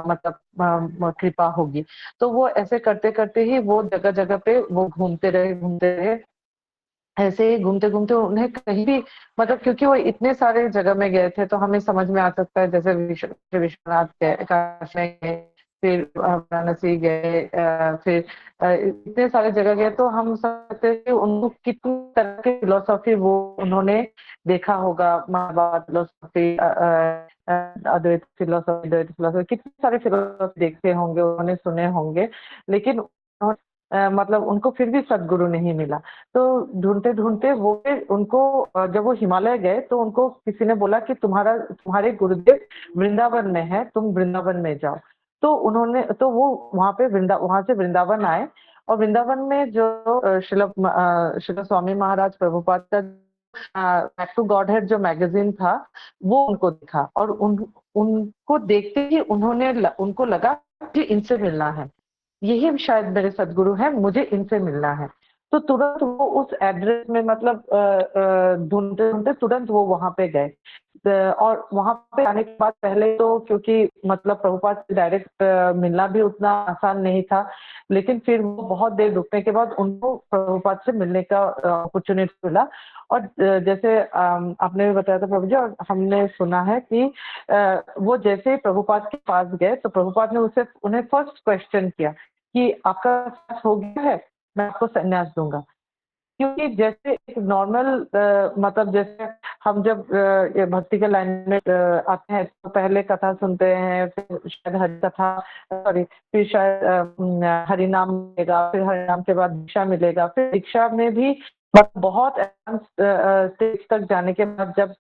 मतलब कृपा होगी। तो वो ऐसे करते करते ही वो जगह जगह पे वो घूमते रहे। ऐसे ही घूमते घूमते उन्हें कहीं भी मतलब, क्योंकि वो इतने सारे जगह में गए थे तो हमें समझ में आ सकता है, जैसे विश्वनाथ गए, काशी गए, फिर वाराणसी गए, फिर इतने सारे जगह गए, तो हम सकते हैं कि उनको कितनी तरह की फिलोसॉफी वो उन्होंने देखा होगा, महाभारत फिलोसॉफी, अद्वैत फिलोसॉफी, कितने सारे फिलोसॉफी देखे होंगे, उन्होंने सुने होंगे, लेकिन मतलब उनको फिर भी सदगुरु नहीं मिला। तो ढूंढते ढूंढते वो उनको जब वो हिमालय गए तो उनको किसी ने बोला कि तुम्हारे गुरुदेव वृंदावन में है, तुम वृंदावन में जाओ। तो वो वहां से वृंदावन आए और वृंदावन में जो शिल स्वामी महाराज प्रभुपाद का बैक टू गॉडहेड जो मैगजीन था वो उनको दिखा और उनको देखते ही उनको लगा कि इनसे मिलना है, यही शायद मेरे सदगुरु हैं, मुझे इनसे मिलना है। तो तुरंत वो उस एड्रेस में मतलब ढूंढते ढूंढते तुरंत वो वहां पे गए। और वहां पे आने के बाद पहले तो क्योंकि मतलब प्रभुपाद से डायरेक्ट मिलना भी उतना आसान नहीं था, लेकिन फिर वो बहुत देर रुकने के बाद उनको प्रभुपाद से मिलने का अपॉर्चुनिटी मिला। और जैसे आपने भी बताया था प्रभु जी, और हमने सुना है कि वो जैसे ही प्रभुपाद के पास गए तो प्रभुपाद ने उन्हें फर्स्ट क्वेश्चन किया कि आपका संन्यास हो गया है, मैं आपको संन्यास दूंगा। क्योंकि जैसे एक नॉर्मल मतलब जैसे हम जब ये भक्ति के लाइन में आते हैं तो पहले कथा सुनते हैं, फिर शायद हरि कथा फिर शायद हरि नाम मिलेगा, फिर हरि नाम के बाद दीक्षा मिलेगा, फिर दीक्षा में भी बहुत स्टेज तक जाने के बाद जब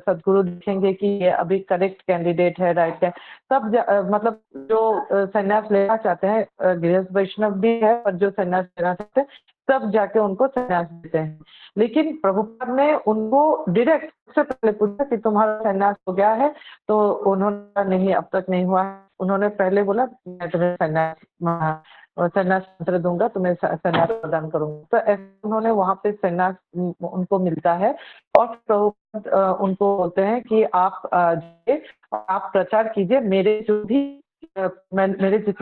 सदगुरु देखेंगे कि ये अभी करेक्ट कैंडिडेट है, राइट है, तब मतलब जो संन्यास लेना चाहते हैं, गृहस्थ वैष्णव भी है और जो संन्यास लेना चाहते हैं तब जाके उनको संन्यास देते हैं। लेकिन प्रभुपाद ने उनको डायरेक्ट सबसे पहले पूछा कि तुम्हारा संन्यास हो गया है, तो उन्होंने नहीं, अब तक नहीं हुआ है। उन्होंने पहले बोला मैं तुम्हें संन्यास मंत्र दूंगा, तुम्हें संन्यास प्रदान करूंगा। तो ऐसे उन्होंने वहां पे संन्यास उनको मिलता है और प्रभुपाद उनको बोलते हैं कि आप प्रचार कीजिए, मेरे जितने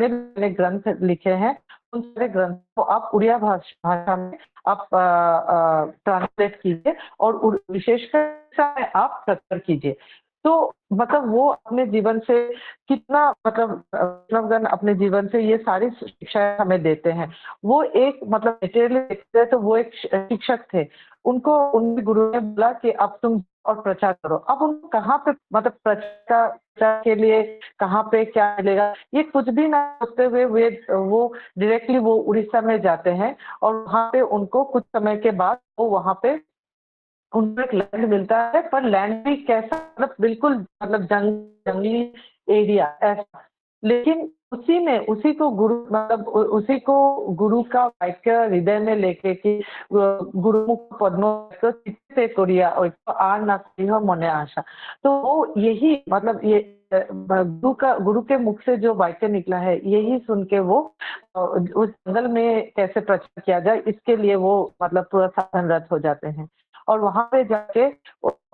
भी मैंने ग्रंथ लिखे हैं उन सारे ग्रंथ को आप उड़िया भाषा में आप ट्रांसलेट कीजिए और विशेषकर आप प्रचार कीजिए। तो मतलब वो अपने जीवन से कितना मतलब वैष्णवगण अपने जीवन से ये सारी शिक्षाएं हमें देते हैं। वो एक मतलब मेटेरियली देखते हैं तो वो एक शिक्षक थे, उनको उनके गुरु ने बोला कि अब तुम और प्रचार करो। अब उनको कहाँ पे मतलब प्रचार के लिए कहाँ पे क्या मिलेगा ये कुछ भी ना सोचते हुए वो डायरेक्टली वो उड़ीसा में जाते हैं और वहाँ पे उनको कुछ समय के बाद वो वहाँ पे उनको एक लैंड मिलता है, पर लैंड भी कैसा मतलब बिल्कुल मतलब जंगली एरिया ऐसा। लेकिन उसी को गुरु का वाक्य हृदय में लेके कि गुरुमुख पद्मो चित्ते कोरिया और आर ना करिह मने आशा। तो वो यही मतलब ये गुरु के मुख से जो वाक्य निकला है यही सुन के वो उस जंगल में कैसे प्रचार किया जाए इसके लिए वो मतलब पूरा साधनरत हो जाते हैं। और वहां पे जाके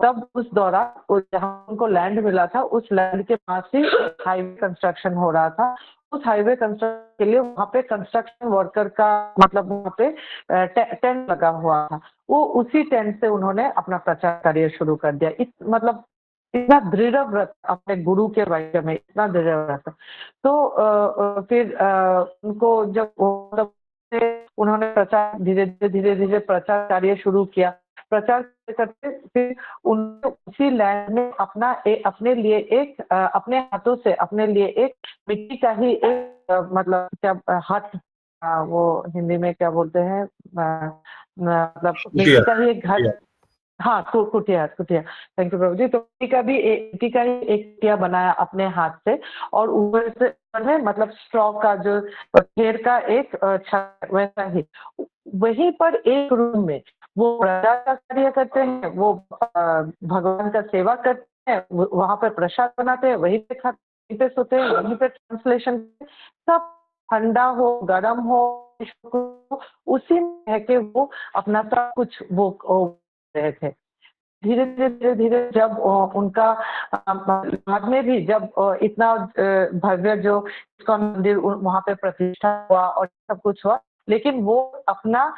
तब उस दौरान जहाँ उनको लैंड मिला था उस लैंड के पास ही हाईवे कंस्ट्रक्शन हो रहा था। उस हाईवे कंस्ट्रक्शन के लिए वहाँ पे कंस्ट्रक्शन वर्कर का मतलब वहाँ पे टेंट लगा हुआ था। वो उसी टेंट से उन्होंने अपना प्रचार कार्य शुरू कर दिया। मतलब इतना दृढ़ व्रत अपने गुरु के वाक्य में, इतना दृढ़ व्रत। तो फिर उनको जब उन्होंने प्रचार धीरे धीरे प्रचार कार्य शुरू किया। प्रचार करते फिर उन्होंने उसी लैंड में अपने लिए एक अपने हाथों से अपने लिए एक मिट्टी का ही एक मतलब क्या हाथ वो हिंदी में क्या बोलते हैं मतलब मिट्टी का ही एक घर, हाँ कुटिया। थैंक यू प्रभु जी। तो मिट्टी का ही एक कुटिया बनाया अपने हाथ से और ऊपर से मतलब स्ट्रॉ का जो घेर का एक छत वैसा ही वहीं पर एक रूम में वो प्रचार का कार्य करते हैं, वो भगवान का सेवा करते हैं, वहां पर प्रसाद बनाते हैं, वहीं पे खाते, वहीं पे सोते हैं, वहीं पे ट्रांसलेशन, सब ठंडा हो गरम हो उसी में रह के वो अपना सब कुछ वो रहे थे। धीरे धीरे जब उनका बाद में भी जब इतना भव्य जो इस्कॉन मंदिर वहां पे प्रतिष्ठा हुआ और सब कुछ हुआ, लेकिन वो अपना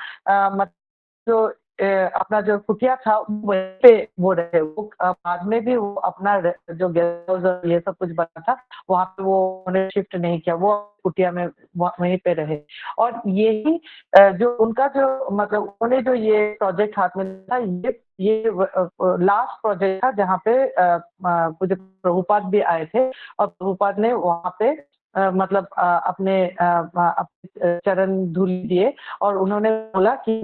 जो कुटिया था वहीं पे वो रहे। वो बाद में भी वो अपना जो गेस्ट हाउस ये सब कुछ बना था वहां पे वो उन्हें शिफ्ट नहीं किया, वो कुटिया में वहीं पे रहे। और यही जो उनका जो मतलब उन्होंने जो ये प्रोजेक्ट हाथ में था ये लास्ट प्रोजेक्ट था जहाँ पे मुझे प्रभुपाद भी आए थे और प्रभुपाद ने वहाँ पे मतलब अपने चरण धूलि दिए और उन्होंने बोला कि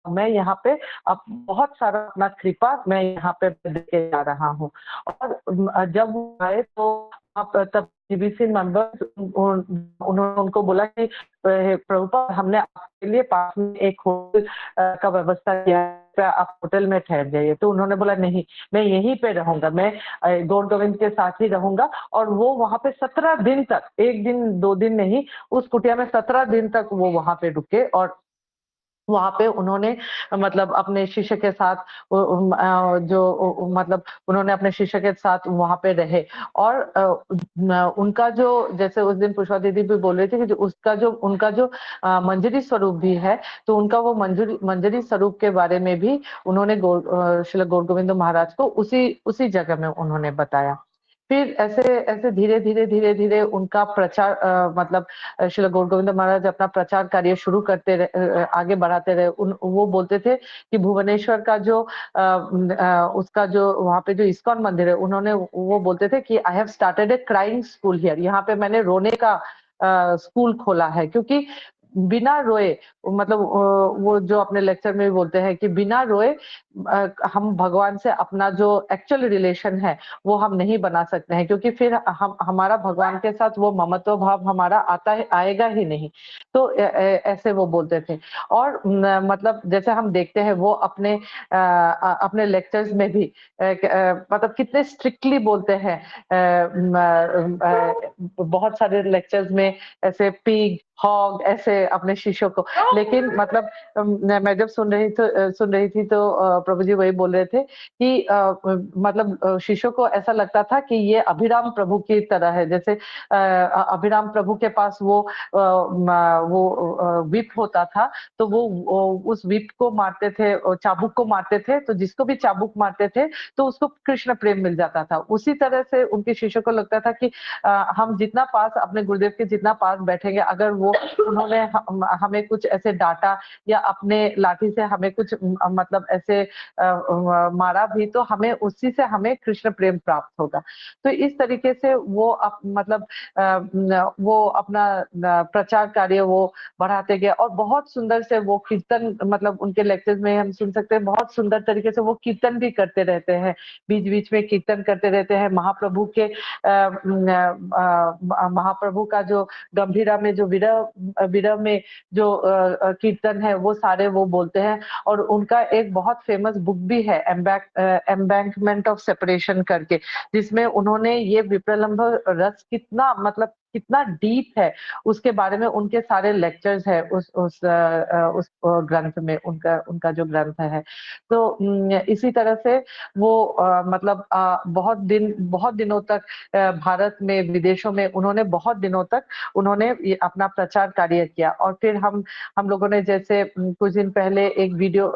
मैं यहाँ पे अब बहुत सारा अपना कृपा मैं यहाँ पे देके जा रहा हूँ। और जब वो आए तो आप तब जीबीसी मेंबर्स उन्होंने उनको बोला कि प्रभुपाद हमने आपके लिए पास में एक होटल का व्यवस्था किया है, आप होटल में ठहर जाइए। तो उन्होंने बोला नहीं, मैं यहीं पे रहूंगा, मैं गौर गोविंद के साथ ही रहूंगा। और वो वहां पे 17 दिन तक, 1 दिन 2 दिन नहीं, उस कुटिया में 17 दिन तक वो वहां पे रुके और वहां पे उन्होंने मतलब अपने शिष्य के साथ जो मतलब उन्होंने अपने शिष्य के साथ वहां पे रहे। और उनका जो, जैसे उस दिन पुष्पा दीदी भी बोल रही थी कि उनका जो मंजरी स्वरूप भी है, तो उनका वो मंजरी स्वरूप के बारे में भी उन्होंने श्रील गौर गोविंद महाराज को उसी जगह में उन्होंने बताया। फिर ऐसे ऐसे धीरे धीरे धीरे धीरे उनका प्रचार मतलब श्रील गौर गोविंद महाराज अपना प्रचार कार्य शुरू करते रहे, आगे बढ़ाते रहे। वो बोलते थे कि भुवनेश्वर का जो उसका जो वहाँ पे जो इस्कॉन मंदिर है, उन्होंने वो बोलते थे कि I have started A crying school here, यहाँ पे मैंने रोने का स्कूल खोला है। क्योंकि बिना रोए, मतलब वो जो अपने लेक्चर में भी बोलते हैं कि बिना रोए हम भगवान से अपना जो एक्चुअल रिलेशन है वो हम नहीं बना सकते हैं, क्योंकि फिर हमारा भगवान के साथ वो ममत्व भाव हमारा आएगा ही नहीं। तो ऐसे वो बोलते थे। और मतलब जैसे हम देखते हैं वो अपने लेक्चर्स में भी मतलब कितने स्ट्रिक्टली बोलते हैं। बहुत सारे लेक्चर्स में ऐसे पिग हॉग ऐसे अपने शिष्यों को, लेकिन मतलब मैं जब सुन रही थी तो प्रभु जी वही बोल रहे थे कि मतलब शिष्यों को ऐसा लगता था कि ये अभिराम प्रभु की तरह है। जैसे अभिराम प्रभु के पास वो विप होता था, तो वो उस विप को मारते थे, चाबुक को मारते थे, तो जिसको भी चाबुक मारते थे तो उसको कृष्ण प्रेम मिल जाता था। उसी तरह से उनके शिष्यों को लगता था कि हम जितना पास अपने गुरुदेव के जितना पास बैठेंगे, अगर उन्होंने हमें कुछ ऐसे डांटा या अपने लाठी से हमें कुछ मतलब ऐसे मारा भी, तो हमें उसी से हमें कृष्ण प्रेम प्राप्त होगा। तो इस तरीके से वो मतलब वो अपना प्रचार कार्य वो बढ़ाते गए। और बहुत सुंदर से वो कीर्तन, मतलब उनके लेक्चर्स में हम सुन सकते हैं, बहुत सुंदर तरीके से वो कीर्तन भी करते रहते हैं, बीच बीच में कीर्तन करते रहते हैं। महाप्रभु का जो गंभीरा में जो विरह में जो कीर्तन है वो सारे वो बोलते हैं। और उनका एक बहुत फेमस बुक भी है, एम्बैंकमेंट ऑफ सेपरेशन करके, जिसमें उन्होंने ये विप्रलंभ रस कितना डीप है उसके बारे में उनके सारे लेक्चर्स है उस ग्रंथ में, उनका जो ग्रंथ है। तो इसी तरह से वो मतलब बहुत दिनों तक भारत में, विदेशों में उन्होंने बहुत दिनों तक उन्होंने अपना प्रचार कार्य किया। और फिर हम लोगों ने जैसे कुछ दिन पहले एक वीडियो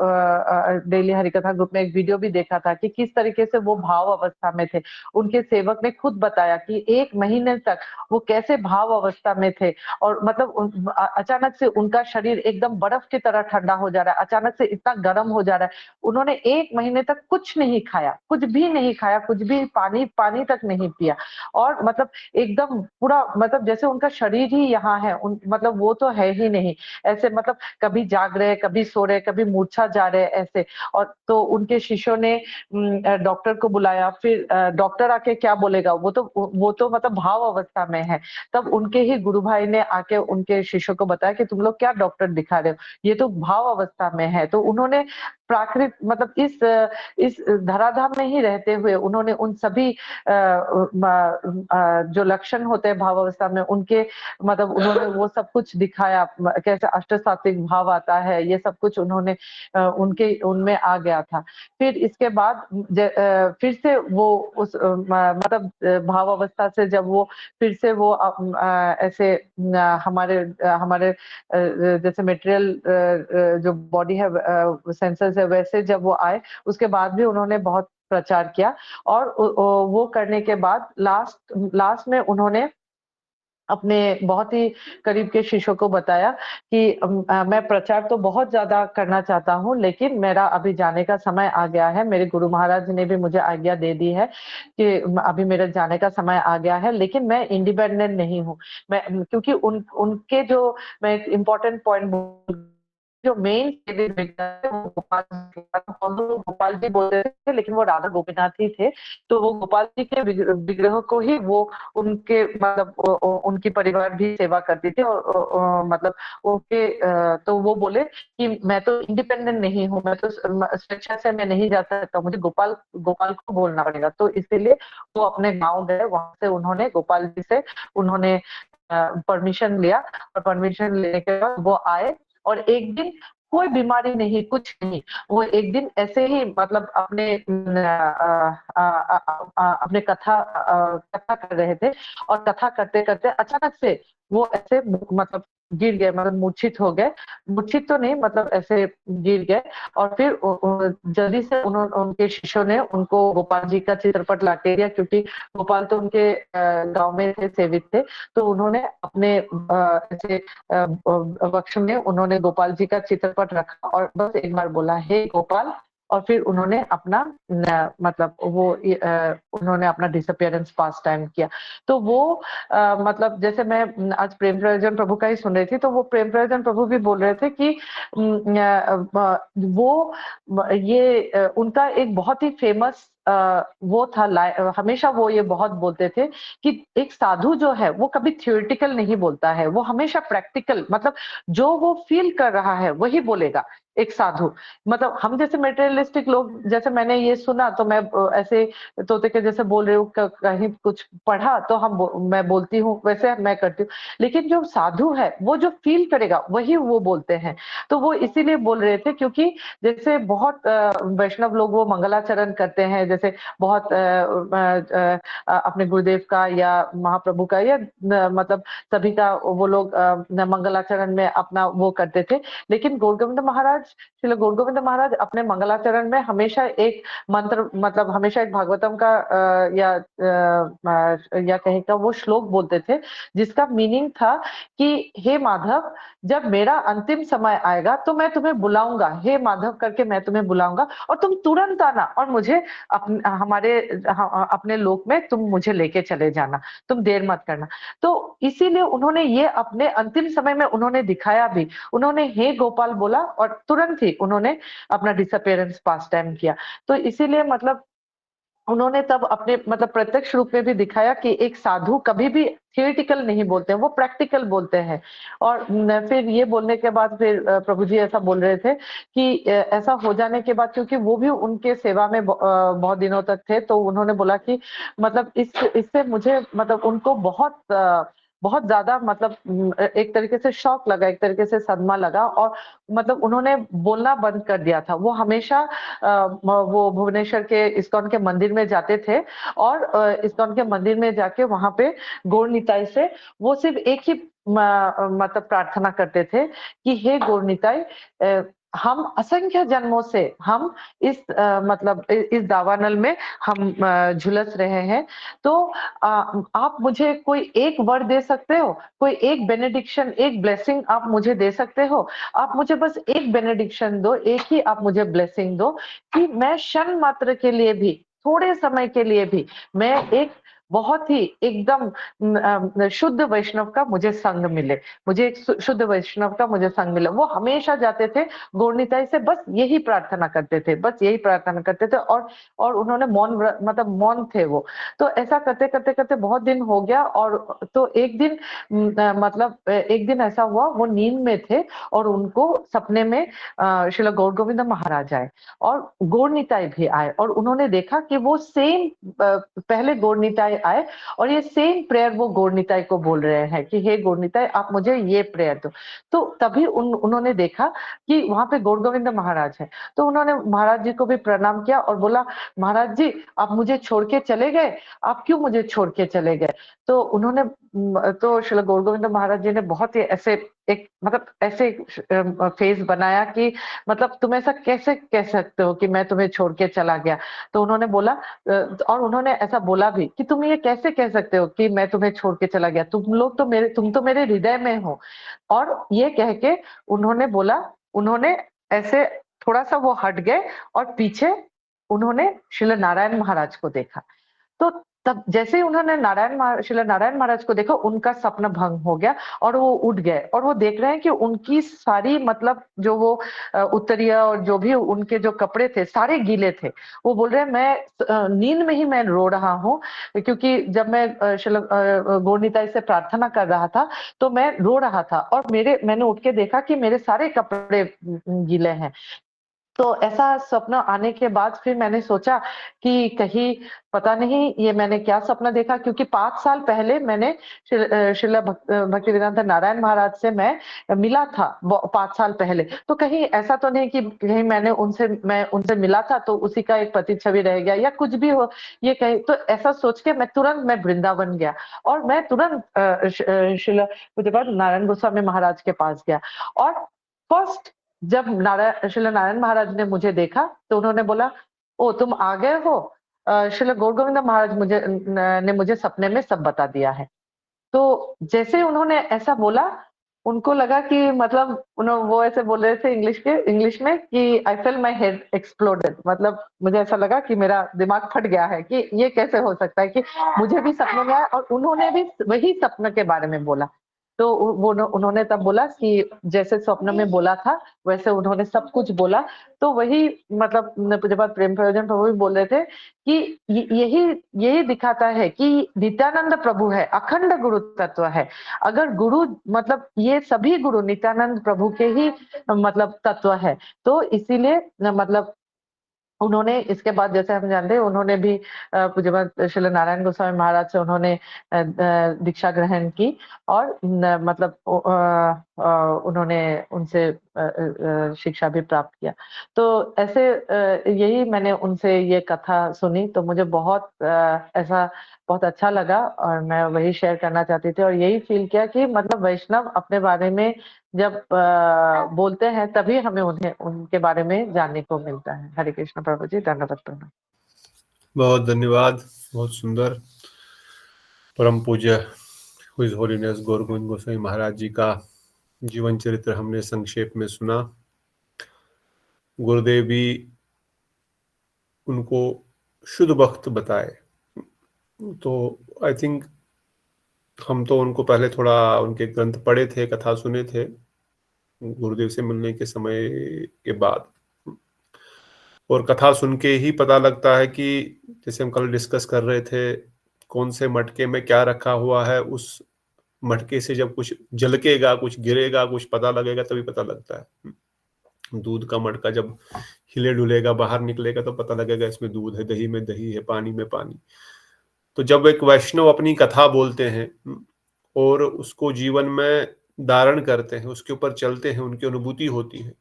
डेली हरिकथा ग्रुप में एक वीडियो भी देखा था कि किस तरीके से वो भाव अवस्था में थे। उनके सेवक ने खुद बताया कि 1 महीने तक वो कैसे भाव अवस्था में थे। और मतलब अचानक से उनका शरीर एकदम बर्फ की तरह ठंडा हो जा रहा है, अचानक से इतना गर्म हो जा रहा है। उन्होंने 1 महीने तक कुछ नहीं खाया, कुछ भी नहीं खाया, कुछ भी पानी तक नहीं पिया। और मतलब एकदम पूरा, मतलब जैसे उनका शरीर ही यहाँ है, मतलब वो तो है ही नहीं ऐसे, मतलब कभी जाग रहे, कभी सो रहे, कभी मूर्छा जा रहे ऐसे। और तो उनके शिष्यों ने डॉक्टर को बुलाया। फिर डॉक्टर आके क्या बोलेगा, वो तो मतलब भाव अवस्था में है। तब उनके ही गुरु भाई ने आके उनके शिष्यों को बताया कि तुम लोग क्या डॉक्टर दिखा रहे हो, ये तो भाव अवस्था में है। तो उन्होंने प्राकृत मतलब इस धराधाम में ही रहते हुए उन्होंने उन सभी जो लक्षण होते हैं भाव अवस्था में, उनके मतलब उन्होंने वो सब कुछ दिखाया, कैसे अष्ट सात्विक भाव आता है, ये सब कुछ उन्होंने उनमें आ गया था। फिर इसके बाद फिर से वो उस मतलब भाव अवस्था से जब वो फिर से वो ऐसे हमारे जैसे मटेरियल जो बॉडी है, सेंसर्स है, वैसे जब वो आए, उसके बाद भी उन्होंने बहुत प्रचार किया। और वो करने के बाद लास्ट में उन्होंने अपने बहुत ही करीब के शिष्यों को बताया कि मैं प्रचार तो बहुत ज़्यादा करना चाहता हूँ, लेकिन मेरा अभी जाने का समय आ गया है। मेरे गुरु महाराज ने भी मुझे आज्ञा दे दी है कि अभी मेरे जाने का समय आ गया है, लेकिन मैं इंडिपेंडेंट नहीं हूँ। मैं क्योंकि उनके जो मैं एक इम्पोर्टेंट पॉइंट जो मेन गोपाल जी बोल रहे थे, लेकिन वो राधा गोपीनाथ ही थे। तो वो गोपाल जी के विग्रह को ही वो उनके मतलब उनकी परिवार भी सेवा करती थी और मतलब उनके तो वो बोले कि मैं तो इंडिपेंडेंट नहीं हूँ, मैं तो स्वेच्छा से मैं नहीं जा सकता, मुझे गोपाल गोपाल को बोलना पड़ेगा। तो इसीलिए वो अपने गांव गए, वहां से उन्होंने गोपाल जी से उन्होंने परमिशन लिया और परमिशन लेने के बाद वो आए और एक दिन कोई बीमारी नहीं, कुछ नहीं, वो एक दिन ऐसे ही मतलब अपने कथा कर रहे थे और कथा करते करते अचानक से वो ऐसे मतलब गिर गए, मतलब मूर्छित हो गए। मूर्छित तो नहीं, मतलब ऐसे गिर गए और फिर जल्दी से उनके शिष्यों ने उनको गोपाल जी का चित्रपट ला के दिया, क्योंकि गोपाल तो उनके गांव में थे, सेवित थे। तो उन्होंने अपने ऐसे वक्ष में उन्होंने गोपाल जी का चित्रपट रखा और बस एक बार बोला, हे गोपाल, और फिर उन्होंने अपना मतलब वो उन्होंने अपना डिसअपियरेंस पास टाइम किया। तो वो मतलब जैसे मैं आज प्रेम प्रयोजन प्रभु का ही सुन रही थी, तो वो प्रेम प्रयोजन प्रभु भी बोल रहे थे कि वो ये उनका एक बहुत ही फेमस वो था, हमेशा वो ये बहुत बोलते थे कि एक साधु जो है वो कभी थियोरिटिकल नहीं बोलता है, वो हमेशा प्रैक्टिकल, मतलब जो वो फील कर रहा है वही बोलेगा एक साधु। मतलब हम जैसे मेटेरियलिस्टिक लोग, जैसे मैंने ये सुना तो मैं ऐसे तोते के जैसे बोल रही हूँ, कहीं कुछ पढ़ा तो मैं बोलती हूँ, वैसे मैं करती हूँ। लेकिन जो साधु है वो जो फील करेगा वही वो बोलते हैं। तो वो इसीलिए बोल रहे थे क्योंकि जैसे बहुत वैष्णव लोग वो मंगलाचरण करते हैं, जैसे बहुत अपने गुरुदेव का या महाप्रभु का या मतलब सभी का वो लोग मंगलाचरण में अपना वो करते थे। लेकिन गौरगोविंद महाराज, श्रील गौरगोविंद महाराज अपने मंगलाचरण में हमेशा एक मंत्र, मतलब हमेशा एक भागवतम का या कहीं का वो श्लोक बोलते थे, जिसका मीनिंग था कि हे माधव, जब मेरा अंतिम समय आएगा तो मैं तुम्हें बुलाऊंगा, हे माधव करके मैं तुम्हें बुलाऊंगा और तुम तुरंत आना और मुझे अपने लोक में तुम मुझे लेके चले जाना, तुम देर मत करना। तो इसीलिए उन्होंने ये अपने अंतिम समय में उन्होंने दिखाया भी, उन्होंने हे गोपाल बोला और तुरंत ही उन्होंने अपना डिसअपियरेंस पास टाइम किया। तो इसीलिए मतलब उन्होंने तब अपने मतलब प्रत्यक्ष रूप में भी दिखाया कि एक साधु कभी भी थियोरिटिकल नहीं बोलते हैं, वो प्रैक्टिकल बोलते हैं। और फिर ये बोलने के बाद फिर प्रभु जी ऐसा बोल रहे थे कि ऐसा हो जाने के बाद, क्योंकि वो भी उनके सेवा में बहुत दिनों तक थे, तो उन्होंने बोला कि मतलब इससे मुझे मतलब उनको बहुत ज्यादा मतलब एक तरीके से शॉक लगा, एक तरीके से सदमा लगा और मतलब उन्होंने बोलना बंद कर दिया था। वो हमेशा वो भुवनेश्वर के इस्कॉन के मंदिर में जाते थे और इस्कॉन के मंदिर में जाके वहां पे गौर निताई से वो सिर्फ एक ही मतलब प्रार्थना करते थे कि हे गौर निताई, हम असंख्य जन्मों से हम इस मतलब इस दावानल में हम झुलस रहे हैं, तो आप मुझे कोई एक वर दे सकते हो, कोई एक बेनेडिक्शन, एक ब्लेसिंग आप मुझे दे सकते हो। आप मुझे बस एक बेनेडिक्शन दो, एक ही आप मुझे ब्लेसिंग दो कि मैं क्षण मात्र के लिए भी, थोड़े समय के लिए भी मैं एक बहुत ही एकदम शुद्ध वैष्णव का मुझे संग मिले, मुझे एक शुद्ध वैष्णव का मुझे संग मिले। वो हमेशा जाते थे गौरनिताई से, बस यही प्रार्थना करते थे, बस यही प्रार्थना करते थे और उन्होंने मौन मतलब मौन थे वो। तो ऐसा करते करते करते बहुत दिन हो गया और तो एक दिन मतलब एक दिन ऐसा हुआ, वो नींद में थे और उनको सपने में श्रील गौर गोविंद महाराज आए और गौरनिताई भी आए और उन्होंने देखा कि वो सेम पहले गौरनिताई आए और ये सेम प्रेयर वो गौरनिताई को बोल रहे हैं कि हे गौरनिताई, आप मुझे ये प्रेयर दो। तो तभी उन्होंने देखा कि वहां पे गौर गोविंद महाराज है। तो उन्होंने महाराज जी को भी प्रणाम किया और बोला, महाराज जी आप मुझे छोड़ के चले गए, आप क्यों मुझे छोड़ के चले गए? तो उन्होंने तो श्री गौर गोविंद महाराज जी ने बहुत ही ऐसे एक मतलब ऐसे फेस बनाया कि मतलब तुम ऐसा कैसे कह सकते हो कि मैं तुम्हें छोड़ के चला गया। तो उन्होंने बोला और उन्होंने ऐसा बोला भी कि तुम ये कैसे कह सकते हो कि मैं तुम्हें छोड़ के चला गया, तुम तो मेरे हृदय में हो। और ये कह के उन्होंने बोला, उन्होंने ऐसे थोड़ा सा वो हट गए और पीछे उन्होंने श्रील नारायण महाराज को देखा। तो तब जैसे ही उन्होंने श्रील नारायण महाराज को देखा, उनका सपना भंग हो गया और वो उठ गए और वो देख रहे हैं कि उनकी सारी मतलब जो वो उत्तरीय और जो भी उनके जो कपड़े थे सारे गीले थे। वो बोल रहे हैं मैं नींद में ही मैं रो रहा हूँ, क्योंकि जब मैं श्रील गौर निताई से प्रार्थना कर रहा था तो मैं रो रहा था और मैंने उठ के देखा कि मेरे सारे कपड़े गीले हैं। तो ऐसा सपना आने के बाद फिर मैंने सोचा कि कहीं पता नहीं ये मैंने क्या सपना देखा, क्योंकि 5 साल पहले मैंने श्रील भक्तिवेदांत नारायण महाराज से मैं मिला था 5 साल पहले। तो कहीं ऐसा तो नहीं कि कहीं मैं उनसे मिला था तो उसी का एक प्रतिच्छवि रह गया या कुछ भी हो, ये कहीं तो ऐसा सोच के मैं वृंदावन गया और मैं तुरंत श्रील नारायण गोस्वामी महाराज के पास गया। और फर्स्ट जब श्रील नारायण महाराज ने मुझे देखा तो उन्होंने बोला, ओ तुम आ गए हो, श्रील गौर गोविंद महाराज ने मुझे सपने में सब बता दिया है। तो जैसे उन्होंने ऐसा बोला, उनको लगा कि मतलब वो ऐसे बोल रहे थे इंग्लिश में कि आई फेल माई हेड एक्सप्लोडेड, मतलब मुझे ऐसा लगा कि मेरा दिमाग फट गया है कि ये कैसे हो सकता है कि मुझे भी सपने में आया और उन्होंने भी वही सपने के बारे में बोला। तो उन्होंने तब बोला कि जैसे स्वप्न में बोला था वैसे उन्होंने सब कुछ बोला। तो वही मतलब पूज्यपाद प्रेम प्रयोजन प्रभु भी बोल रहे थे कि यही दिखाता है कि नित्यानंद प्रभु है, अखंड गुरु तत्व है। अगर गुरु मतलब ये सभी गुरु नित्यानंद प्रभु के ही मतलब तत्व है, तो इसीलिए मतलब उन्होंने इसके बाद जैसे हम जानते हैं उन्होंने भी पूज्यपाद श्रील नारायण गोस्वामी महाराज से उन्होंने दीक्षा ग्रहण की और मतलब उन्होंने उनसे शिक्षा भी प्राप्त किया। तो ऐसे यही मैंने उनसे ये कथा सुनी तो मुझे बहुत ऐसा बहुत अच्छा लगा और मैं वही शेयर करना चाहती थी और यही फील किया कि मतलब वैष्णव अपने बारे में जब बोलते हैं तभी हमें उनके बारे में जानने को मिलता है। हरे कृष्ण प्रभु जी, धन्यवाद प्रणाम। बहुत धन्यवाद, बहुत सुंदर। परम पूज्य हिज होलीनेस गौर गोविंद गोसाई महाराज जी का जीवन चरित्र हमने संक्षेप में सुना। गुरुदेव भी उनको शुद्ध भक्त बताए। तो आई थिंक हम तो उनको पहले थोड़ा उनके ग्रंथ पढ़े थे, कथा सुने थे गुरुदेव से मिलने के समय के बाद, और कथा सुन के ही पता लगता है कि जैसे हम कल डिस्कस कर रहे थे कौन से मटके में क्या रखा हुआ है, उस मटके से जब कुछ झलकेगा, कुछ गिरेगा, कुछ पता लगेगा तभी पता लगता है। दूध का मटका जब हिले डुलेगा, बाहर निकलेगा तो पता लगेगा इसमें दूध है, दही में दही है, पानी में पानी। तो जब एक वैष्णव अपनी कथा बोलते हैं और उसको जीवन में धारण करते हैं, उसके ऊपर चलते हैं, उनकी अनुभूति होती है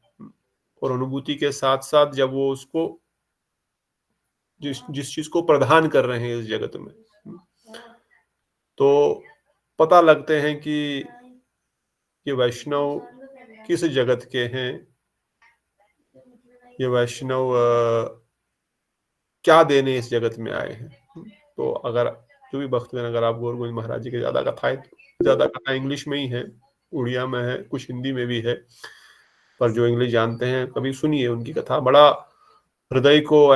और अनुभूति के साथ साथ जब वो उसको जिस चीज को प्रदान कर रहे हैं इस जगत में, तो पता लगते हैं कि ये वैष्णव किस जगत के हैं, ये वैष्णव क्या देने इस जगत में आए हैं। तो अगर जो भी भक्त में अगर आप गौर गोविंद महाराज जी की ज्यादा कथा इंग्लिश में ही है, उड़िया में है, कुछ हिंदी में भी है, पर जो इंग्लिश जानते हैं कभी सुनिए उनकी कथा, बड़ा हृदय को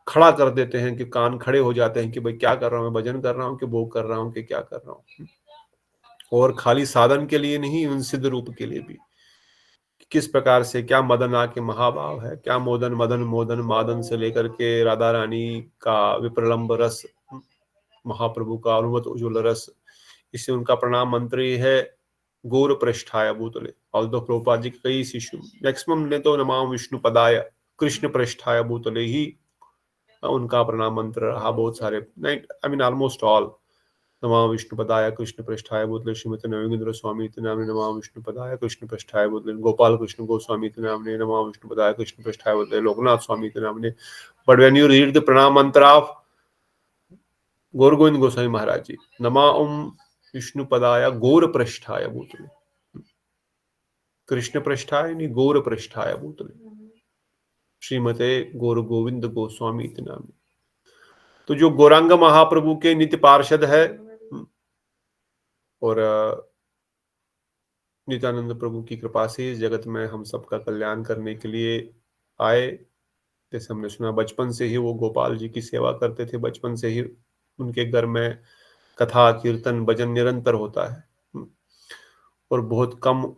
खड़ा कर देते हैं कि कान खड़े हो जाते हैं कि भाई क्या कर रहा हूँ मैं, भजन कर रहा हूँ कि भोग कर रहा हूँ कि क्या कर रहा हूँ। और खाली साधन के लिए नहीं, उन सिद्ध रूप के लिए भी, किस प्रकार से क्या मदन आके महाभाव है, क्या मोदन मदन मोदन मादन से लेकर के राधा रानी का विप्रलंब रस, महाप्रभु का अनुमत उज्ज्वल रस। इससे उनका प्रणाम मंत्र ही है गौर पृष्ठाय भूतले। ऑल्दो प्रभुपाद जी के कई शिष्य मैक्सिमम ने तो नमाम विष्णु पदाय कृष्ण पृष्ठाय भूतले ही उनका प्रणाम मंत्र रहा। बहुत सारे ऑलमोस्ट ऑल नमाम विष्णु पदाय कृष्ण पृष्ठाय भूतले श्रीमती नवेंद्र स्वामी नामने नमाम विष्णु पदाय कृष्ण पृष्ठाय भूतले, गोपाल कृष्ण गोस्वामी नामने नमाम विष्णु पदाय कृष्ण पृष्ठाय भूतले, लोकनाथ स्वामी नामने। But when you read the pranam mantra of गौर गोविंद गोसाई महाराज जी, नमा ओम विष्णु पदाय गौर पृष्ठाय भूतले, कृष्ण पृष्ठाय नहीं गौर पृष्ठाय भूतले, श्रीमते गौर गोविंद गोस्वामी इति नाम। तो जो गौरांग महाप्रभु के नित्य पार्षद है और नित्यानंद प्रभु की कृपा से इस जगत में हम सबका कल्याण करने के लिए आए। जैसे हमने सुना बचपन से ही वो गोपाल जी की सेवा करते थे, बचपन से ही उनके घर में कथा कीर्तन भजन निरंतर होता है और बहुत कम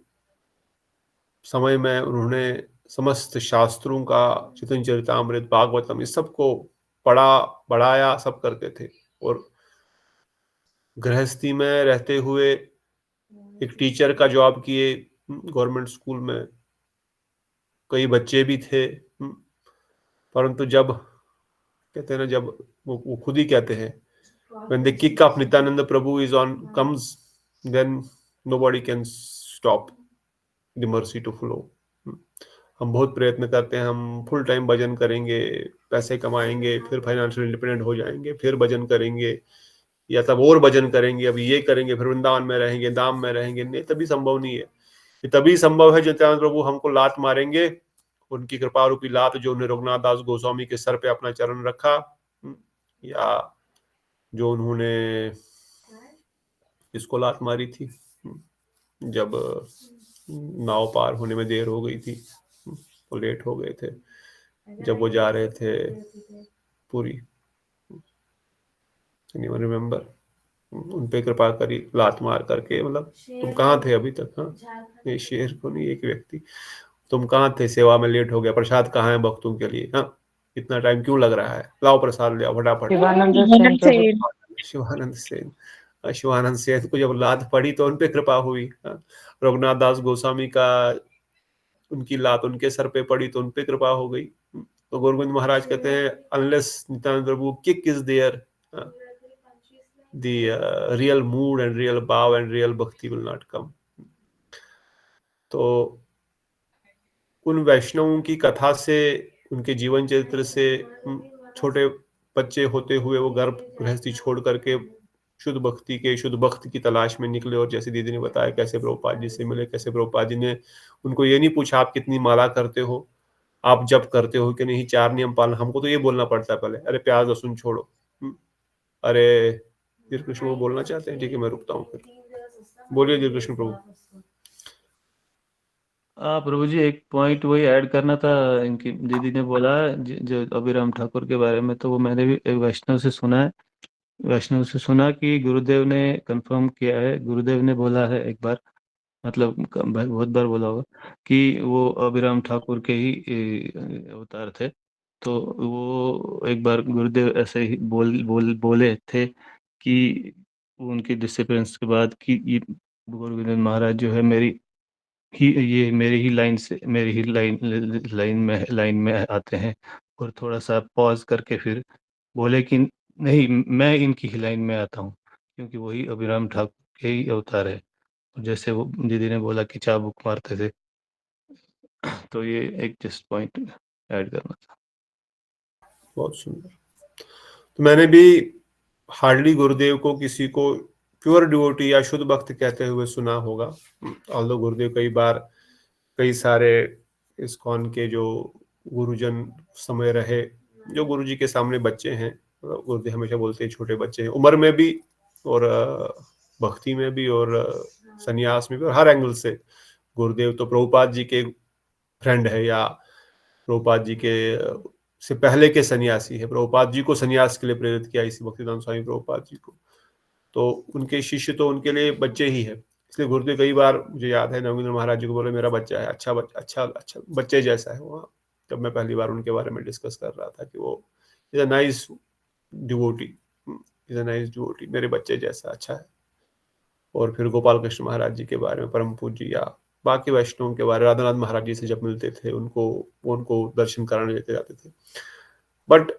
समय में उन्होंने समस्त शास्त्रों का, चैतन्य चरितामृत, भागवतम, इस सबको पढ़ा बढ़ाया, सब करते थे। और गृहस्थी में रहते हुए एक टीचर का जॉब किए गवर्नमेंट स्कूल में, कई बच्चे भी थे, परंतु जब कहते हैं ना, जब वो खुद ही कहते हैं when the kick of Nityananda Prabhu is on comes, then nobody can stop the mercy to flow। हम बहुत प्रयत्न करते हैं, हम फुल टाइम भजन करेंगे, पैसे कमाएंगे, फिर फाइनेंशियल इंडिपेंडेंट हो जाएंगे, फिर भजन करेंगे या तब और भजन करेंगे, अभी ये करेंगे, फिर वृंदावन में रहेंगे, धाम में रहेंगे। नहीं, तभी संभव नहीं है। ये तभी संभव है जब नित्यानंद प्रभु हमको लात मारेंगे, उनकी कृपा रूपी लात जो उन्हें रघुनाथ दास गोस्वामी के सर पे अपना चरण रखा, या जो उन्होंने इसको लात मारी थी जब नाव पार होने में देर हो गई थी, वो लेट हो गए थे जब वो जा रहे थे पुरी, रिमेम्बर, उन पे कृपा करी लात मार करके, मतलब तुम कहाँ थे अभी तक? हाँ, ये शेर को नहीं, एक व्यक्ति, तुम कहाँ थे, सेवा में लेट हो गया, प्रसाद कहाँ है भक्तों के लिए? हाँ, इतना टाइम क्यों लग रहा है? लाओ प्रसाद ले आओ फटाफट। शिवानंद सेन, शिवानंद सेन को जब लात पड़ी तो उनपे कृपा हुई। रघुनाथ दास गोस्वामी का, उनकी लात उनके सर पे पड़ी तो उनपे कृपा हो गई। तो गोविंद महाराज कहते हैं unless Nityananda Prabhu kick is there, the real mood and real bhav and real bhakti will not come। तो उन वैष्णवों की कथा से, उनके जीवन चरित्र से, छोटे बच्चे होते हुए वो घर गृहस्थी छोड़ करके शुद्ध भक्ति के, शुद्ध भक्त की तलाश में निकले। और जैसे दीदी ने बताया कैसे प्रभुपाद जी से मिले, कैसे प्रभुपाद जी ने उनको ये नहीं पूछा आप कितनी माला करते हो, आप जप करते हो कि नहीं, 4 नियम पालन। हमको तो ये बोलना पड़ता है पहले, अरे प्याज लहसुन छोड़ो, अरे धीर कृष्ण प्रभु बोलना चाहते हैं? ठीक है, मैं रुकता हूँ, फिर बोलिए धीर कृष्ण प्रभु। प्रभु जी, एक पॉइंट वही ऐड करना था, इनकी दीदी ने बोला जो अभिराम ठाकुर के बारे में, तो वो मैंने भी एक वैष्णव से सुना है, वैष्णव से सुना कि गुरुदेव ने कंफर्म किया है, गुरुदेव ने बोला है एक बार, मतलब बहुत बार बोला होगा कि वो अभिराम ठाकुर के ही अवतार थे। तो वो एक बार गुरुदेव ऐसे ही बोले थे कि उनकी डिसअपीयरेंस के बाद कि ये गुरु गोविंद महाराज जो है ये मेरी ही लाइन से, मेरी ही लाइन में आते हैं। और थोड़ा सा पॉज करके फिर बोले कि नहीं, मैं इनकी ही लाइन में आता हूँ, क्योंकि वही अभिराम ठाकुर के ही अवतार है। जैसे वो दीदी ने बोला कि चाबुक मारते थे, तो ये एक जस्ट पॉइंट ऐड करना था। बहुत सुंदर। तो मैंने भी हार्डली गुरुदेव को किसी को प्योर डिवोटी या शुद्ध भक्त कहते हुए सुना होगा। ऑल्दो गुरुदेव कई बार, कई सारे इस्कॉन के जो गुरुजन समय रहे, जो गुरुजी के सामने बच्चे हैं, गुरुदेव हमेशा बोलते हैं छोटे बच्चे हैं, उम्र में भी और भक्ति में भी और सन्यास में भी, और हर एंगल से। गुरुदेव तो प्रभुपाद जी के फ्रेंड है, या प्रभुपाद जी के से पहले के सन्यासी है। प्रभुपाद जी को सन्यास के लिए प्रेरित किया इसी भक्तिदान स्वामी प्रभुपाद जी को। तो उनके शिष्य तो उनके लिए बच्चे ही है। इसलिए गुरुदेव कई बार, मुझे याद है, नवनींद्र महाराज जी को बोले मेरा बच्चा है, अच्छा बच्चे जैसा है वो। जब मैं पहली बार उनके बारे में डिस्कस कर रहा था कि वो इज अ नाइस डिवोटी, मेरे बच्चे जैसा, अच्छा है। और फिर गोपाल कृष्ण महाराज जी के बारे में, परम पूज्य, या बाकी वैष्णवों के बारे में, राधानाथ महाराज जी से जब मिलते थे उनको दर्शन कराने लेते जाते थे। But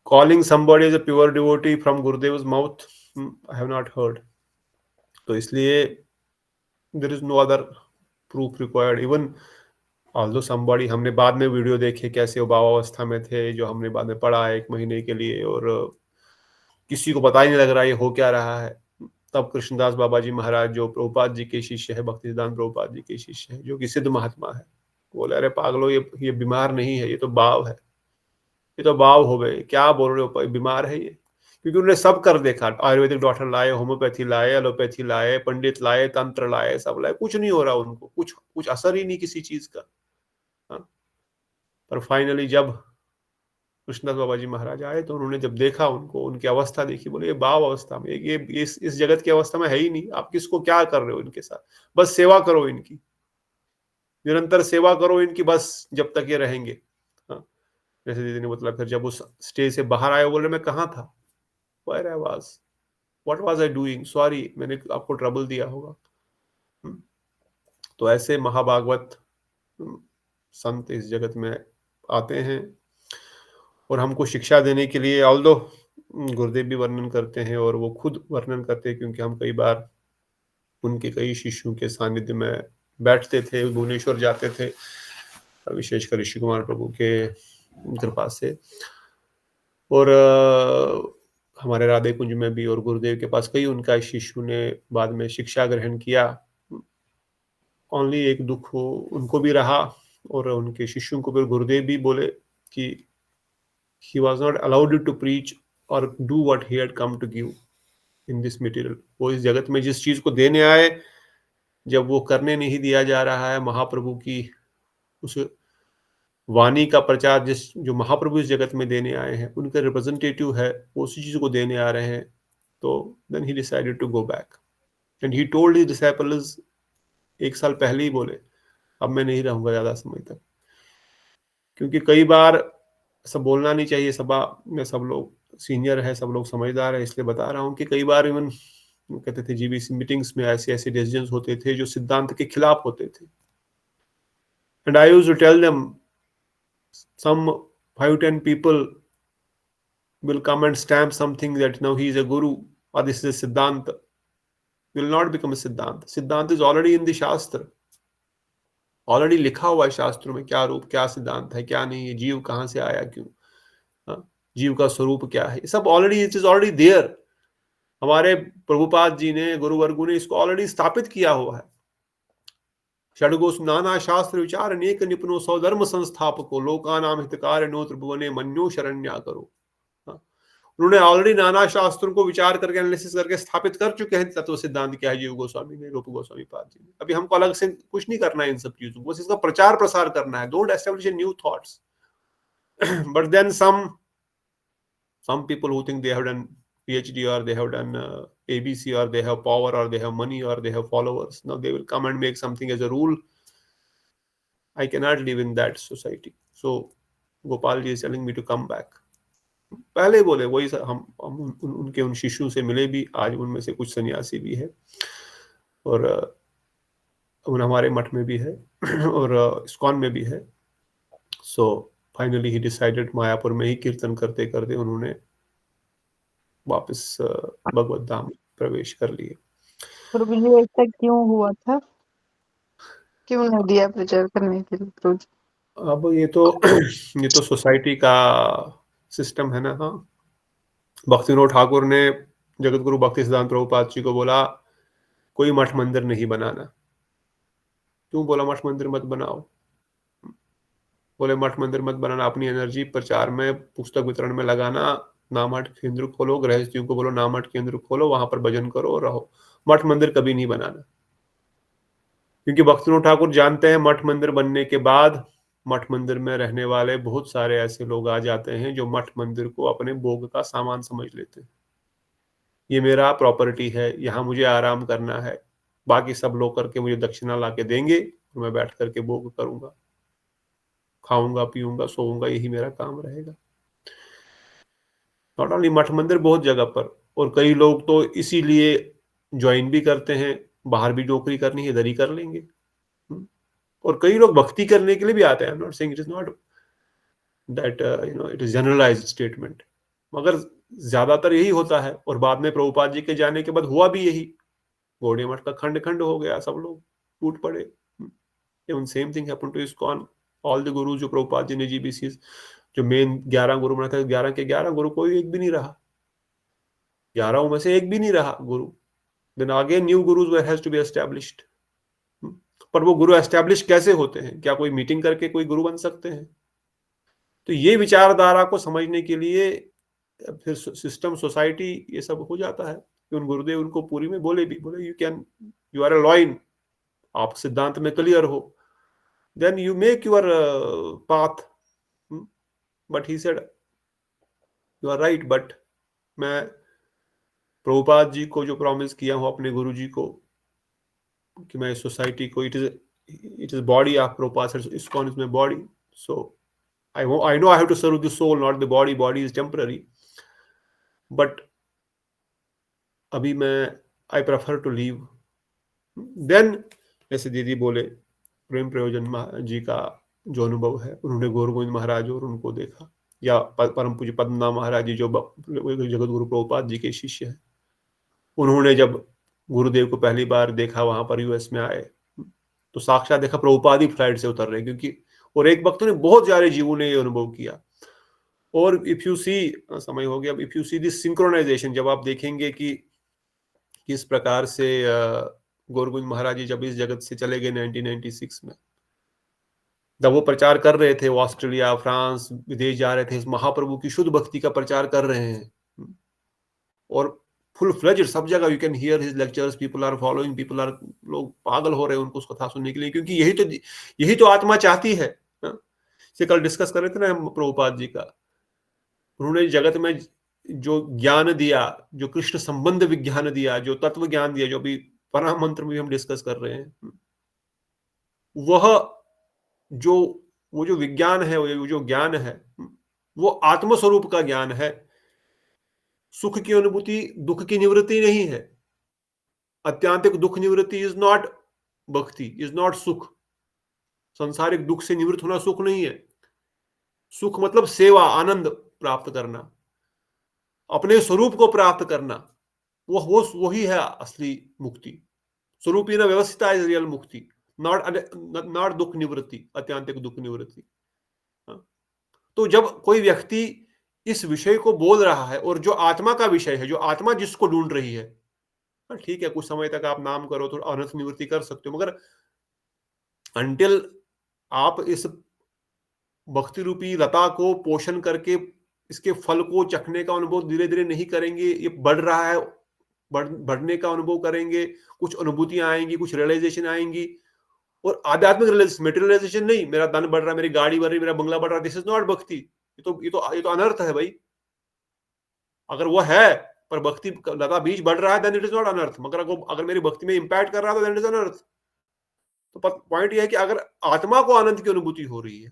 calling somebody as a pure devotee from Gurudev's mouth, I have not heard. तो इसलिए there is no other proof required. Even although somebody, हमने बाद में वीडियो देखे कैसे वो भावावस्था में थे, जो हमने बाद में पढ़ा 1 महीने के लिए, और किसी को पता ही नहीं लग रहा है ये हो क्या रहा है। तब कृष्णदास बाबा जी महाराज जो प्रभुपाद जी के शिष्य है, भक्ति सिद्धांत प्रभुपाद जी के शिष्य है, जो कि सिद्ध महात्मा है, बोले अरे पागलो, ये बीमार नहीं है, ये तो बाव है, ये तो बाव हो गए, क्या बोल रहे हो, बीमार है ये। क्योंकि उन्होंने सब कर देखा, आयुर्वेदिक डॉक्टर लाए, होम्योपैथी लाए, एलोपैथी लाए, पंडित लाए, तंत्र लाए, सब लाए, कुछ नहीं हो रहा उनको, कुछ असर ही नहीं किसी चीज का। हाँ? पर फाइनली जब कृष्णदास बाबा जी महाराज आए तो उन्होंने जब देखा उनको, उनकी अवस्था देखी, बोले ये बाव अवस्था में, ये इस जगत की अवस्था में है ही नहीं, आप किसको क्या कर रहे हो इनके साथ, बस सेवा करो इनकी, निरंतर सेवा करो इनकी, बस जब तक ये रहेंगे। हाँ, जैसे दीदी ने बताया, फिर जब उस स्टेज से बाहर आए, बोले मैं कहाँ था, where I was, what was I doing, sorry मैंने आपको ट्रबल दिया होगा। तो ऐसे महाभागवत संत इस जगत में आते हैं और हमको शिक्षा देने के लिए, ऑल्दो गुरुदेव भी वर्णन करते हैं और वो खुद वर्णन करते हैं, क्योंकि हम कई बार उनके कई शिष्यों के सानिध्य में बैठते थे, भुवनेश्वर जाते थे, विशेषकर ऋषि कुमार प्रभु के कृपा से, और हमारे राधे कुंज में भी, और गुरुदेव के पास कई उनका शिष्यों ने बाद में शिक्षा ग्रहण किया। ओनली एक दुख उनको भी रहा और उनके शिष्यों को भी, गुरुदेव भी बोले कि he was not allowed to preach or do what he had come to give in this material। वो इस जगत में जिस चीज को देने आए, जब वो करने नहीं दिया जा रहा है, महाप्रभु की उस वाणी का प्रचार जो महाप्रभु इस जगत में देने आए हैं, उनके रिप्रेजेंटेटिव है, वो उसी चीज को देने आ रहे हैं, तो then he decided to go back and he told his disciples, एक साल पहले ही बोले, अब मैं नहीं रहूंगा ज्यादा समय तक। क्योंकि कई बार सब बोलना नहीं चाहिए, सभा में सब लोग सीनियर है, सब लोग समझदार है, इसलिए बता रहा हूँ कि कई बार इवन कहते थे जीबीसी मीटिंग्स में ऐसे डिसीजंस होते थे जो सिद्धांत के खिलाफ होते थे, and I used to tell them, some 5-10 people will come and stamp something that now he is a guru or this is a siddhanta, will not become a siddhanta। सिद्धांत is already in the शास्त्र, already लिखा हुआ है शास्त्रों में, क्या रूप, क्या सिद्धांत है, क्या नहीं है, जीव कहाँ से आया, क्यों, जीव का स्वरूप क्या है, सब already, it is already there. हमारे प्रभुपाद जी ने, गुरुवर्गु ने इसको ऑलरेडी स्थापित किया हुआ है। षडगोस नाना शास्त्र विचार अनेक निपुणो सौ धर्म संस्थापको लोकानाम हितकार नो त्रिभुवने मन्यो शरण्या करो। उन्होंने ऑलरेडी नाना शास्त्रों को विचार करके, एनालिसिस करके स्थापित कर चुके हैं तत्व सिद्धांत क्या है, जीव गोस्वामी ने, रूप गोस्वामी पाद जी ने। अभी हमको अलग से कुछ नहीं करना है इन सब चीजों को, बस इसका प्रचार प्रसार करना है। Don't establish new thoughts, but then some people who think they have done PhD or they have done ABC or they have power or they have money or they have followers, now they will come and make something as a rule। I cannot live in that society, so Gopal ji is telling me to come back। पहले बोले वही, हम उनके उन शिष्यों से मिले भी, आज उनमें से कुछ सन्यासी भी है और उन हमारे मठ में भी है और इस्कॉन में भी है। So finally he decided, Mayapur में ही कीर्तन करते करते उन्होंने वापस भगवत धाम प्रवेश कर लिए। प्रभु जी ऐसा क्यों हुआ था, क्यों नहीं दिया प्रचार करने के लिए प्रभु जी? अब ये तो सोसाइटी का सिस्टम है ना। हाँ, भक्ति विनोद ठाकुर ने जगत गुरु भक्ति सिद्धांत प्रभुपाद जी को बोला, कोई मठ मंदिर नहीं बनाना। क्यों बोला मठ मंदिर मत बनाओ? बोले मठ मंदिर मत बनाना, अपनी एनर्जी प्रचार में, पुस्तक वितरण में लगाना, नामठ केंद्र खोलो, गृहस्थियों को बोलो नामठ केंद्र खोलो, वहां पर भजन करो और रहो, मठ मंदिर कभी नहीं बनाना। क्योंकि भक्ति विनोद ठाकुर जानते हैं मठ मंदिर बनने के बाद मठ मंदिर में रहने वाले बहुत सारे ऐसे लोग आ जाते हैं जो मठ मंदिर को अपने भोग का सामान समझ लेते हैं। ये मेरा प्रॉपर्टी है, यहाँ मुझे आराम करना है, बाकी सब लोग करके मुझे दक्षिणा ला के देंगे और मैं बैठ करके भोग करूंगा, खाऊंगा, पीऊंगा, सोऊंगा, यही मेरा काम रहेगा। नॉट ओनली मठ मंदिर, बहुत जगह पर। और कई लोग तो इसीलिए ज्वाइन भी करते हैं, बाहर भी नौकरी करनी है इधर ही कर लेंगे। और कई लोग भक्ति करने के लिए भी आते हैं। Not saying, it is not that it is generalised statement, मगर ज्यादातर यही होता है। और बाद में प्रभुपाद जी के जाने के बाद हुआ भी यही, गौड़िया मठ का खंड खंड हो गया, सब लोग टूट पड़े। Even same thing happened to ISKCON. All the guru जो प्रभुपाद जी ने जीबीसी जो मेन 11 गुरु बनाए थे, 11 के 11 गुरु कोई एक भी नहीं रहा, 11 में से एक भी नहीं रहा गुरु। then again new gurus has to be established. पर वो गुरु एस्टैब्लिश कैसे होते हैं? क्या कोई मीटिंग करके कोई गुरु बन सकते हैं? तो ये विचारधारा को समझने के लिए फिर सिस्टम, सोसाइटी, ये सब हो जाता है कि उन गुरुदेव उनको पूरी में बोले यू आर अ लॉइन, आप सिद्धांत में क्लियर हो, then you make your path. But he said you are right, but मैं प्रभुपाद जी को जो प्रॉमिस किया हूं अपने गुरु जी को कि मैं सोसाइटी को, it is body of Prabhupada, ISKCON is my body, so I know I have to serve the soul, not the body. Body is temporary. But अभी मैं I prefer to leave. Then जैसे दीदी बोले प्रेम प्रयोजन जी का जो अनुभव है, उन्होंने गौर गोविंद महाराज और उनको देखा, या परम पूज्य पद्मनाभ महाराज जी जो जगत गुरु प्रभुपाद जी के शिष्य हैं, उन्होंने जब गुरुदेव को पहली बार देखा वहां पर US में आए, तो साक्षात देखा प्रभुपाद ही फ्लाइट से उतर रहे, क्योंकि और एक वक्त में बहुत सारे जीवों ने ये अनुभव किया. और इफ यू सी, समय हो गया, if you see this synchronisation, जब आप देखेंगे कि किस प्रकार से गौर गोविंद महाराज जी जब इस जगत से चले गए 1996 में, जब वो प्रचार कर रहे थे, वो ऑस्ट्रेलिया, फ्रांस, विदेश जा रहे थे, इस महाप्रभु की शुद्ध भक्ति का प्रचार कर रहे हैं, और फुल फ्लेज्ड सब जगह you can hear his lectures, people are following, लोग पागल हो रहे हैं उनको उस कथा सुनने के लिए, क्योंकि यही तो आत्मा चाहती है. से कल डिस्कस कर रहे थे ना हम प्रभुपाद जी का, उन्होंने जगत में जो ज्ञान दिया, जो कृष्ण संबंध विज्ञान दिया, जो तत्व ज्ञान दिया, जो अभी परम मंत्र में हम डिस्कस कर रहे हैं, वो जो विज्ञान है, वो जो ज्ञान है, वो आत्मस्वरूप का ज्ञान है. सुख की अनुभूति दुख की निवृत्ति नहीं है. अत्यांतिक दुख निवृत्ति इज नॉट भक्ति, इज नॉट सुख. सांसारिक दुख से निवृत्त होना सुख नहीं है. सुख मतलब सेवा, आनंद प्राप्त करना, अपने स्वरूप को प्राप्त करना, वही है असली मुक्ति. स्वरूपीन व्यवस्थिता इज रियल मुक्ति, नॉट दुख निवृत्ति, अत्यांतिक दुख निवृत्ति. तो जब कोई व्यक्ति इस विषय को बोल रहा है, और जो आत्मा का विषय है, जो आत्मा जिसको ढूंढ रही है, ठीक है, कुछ समय तक आप नाम करो तो अनर्थ निवृत्ति कर सकते हो, मगर अंटिल आप इस भक्ति रूपी लता को पोषण करके इसके फल को चखने का अनुभव धीरे धीरे नहीं करेंगे, ये बढ़ रहा है, बढ़ने का अनुभव करेंगे, कुछ अनुभूतियां आएंगी, कुछ रियलाइजेशन आएंगी, और आध्यात्मिक रियलाइजेशन, मेटेरियलाइजेशन नहीं, मेरा धन बढ़ रहा है, मेरी गाड़ी बढ़ रही, मेरा बंगला बढ़ रहा है, दिस इज नॉट भक्ति. ये तो अनर्थ है भाई. अगर वो है पर भक्ति लता बीज बढ़ रहा है, देन इट इज नॉट अनर्थ. मगर अगर मेरी भक्ति में इंपैक्ट कर रहा है तो देन इट इज अनर्थ. तो पॉइंट ये है कि अगर आत्मा को आनंद की अनुभूति हो रही है,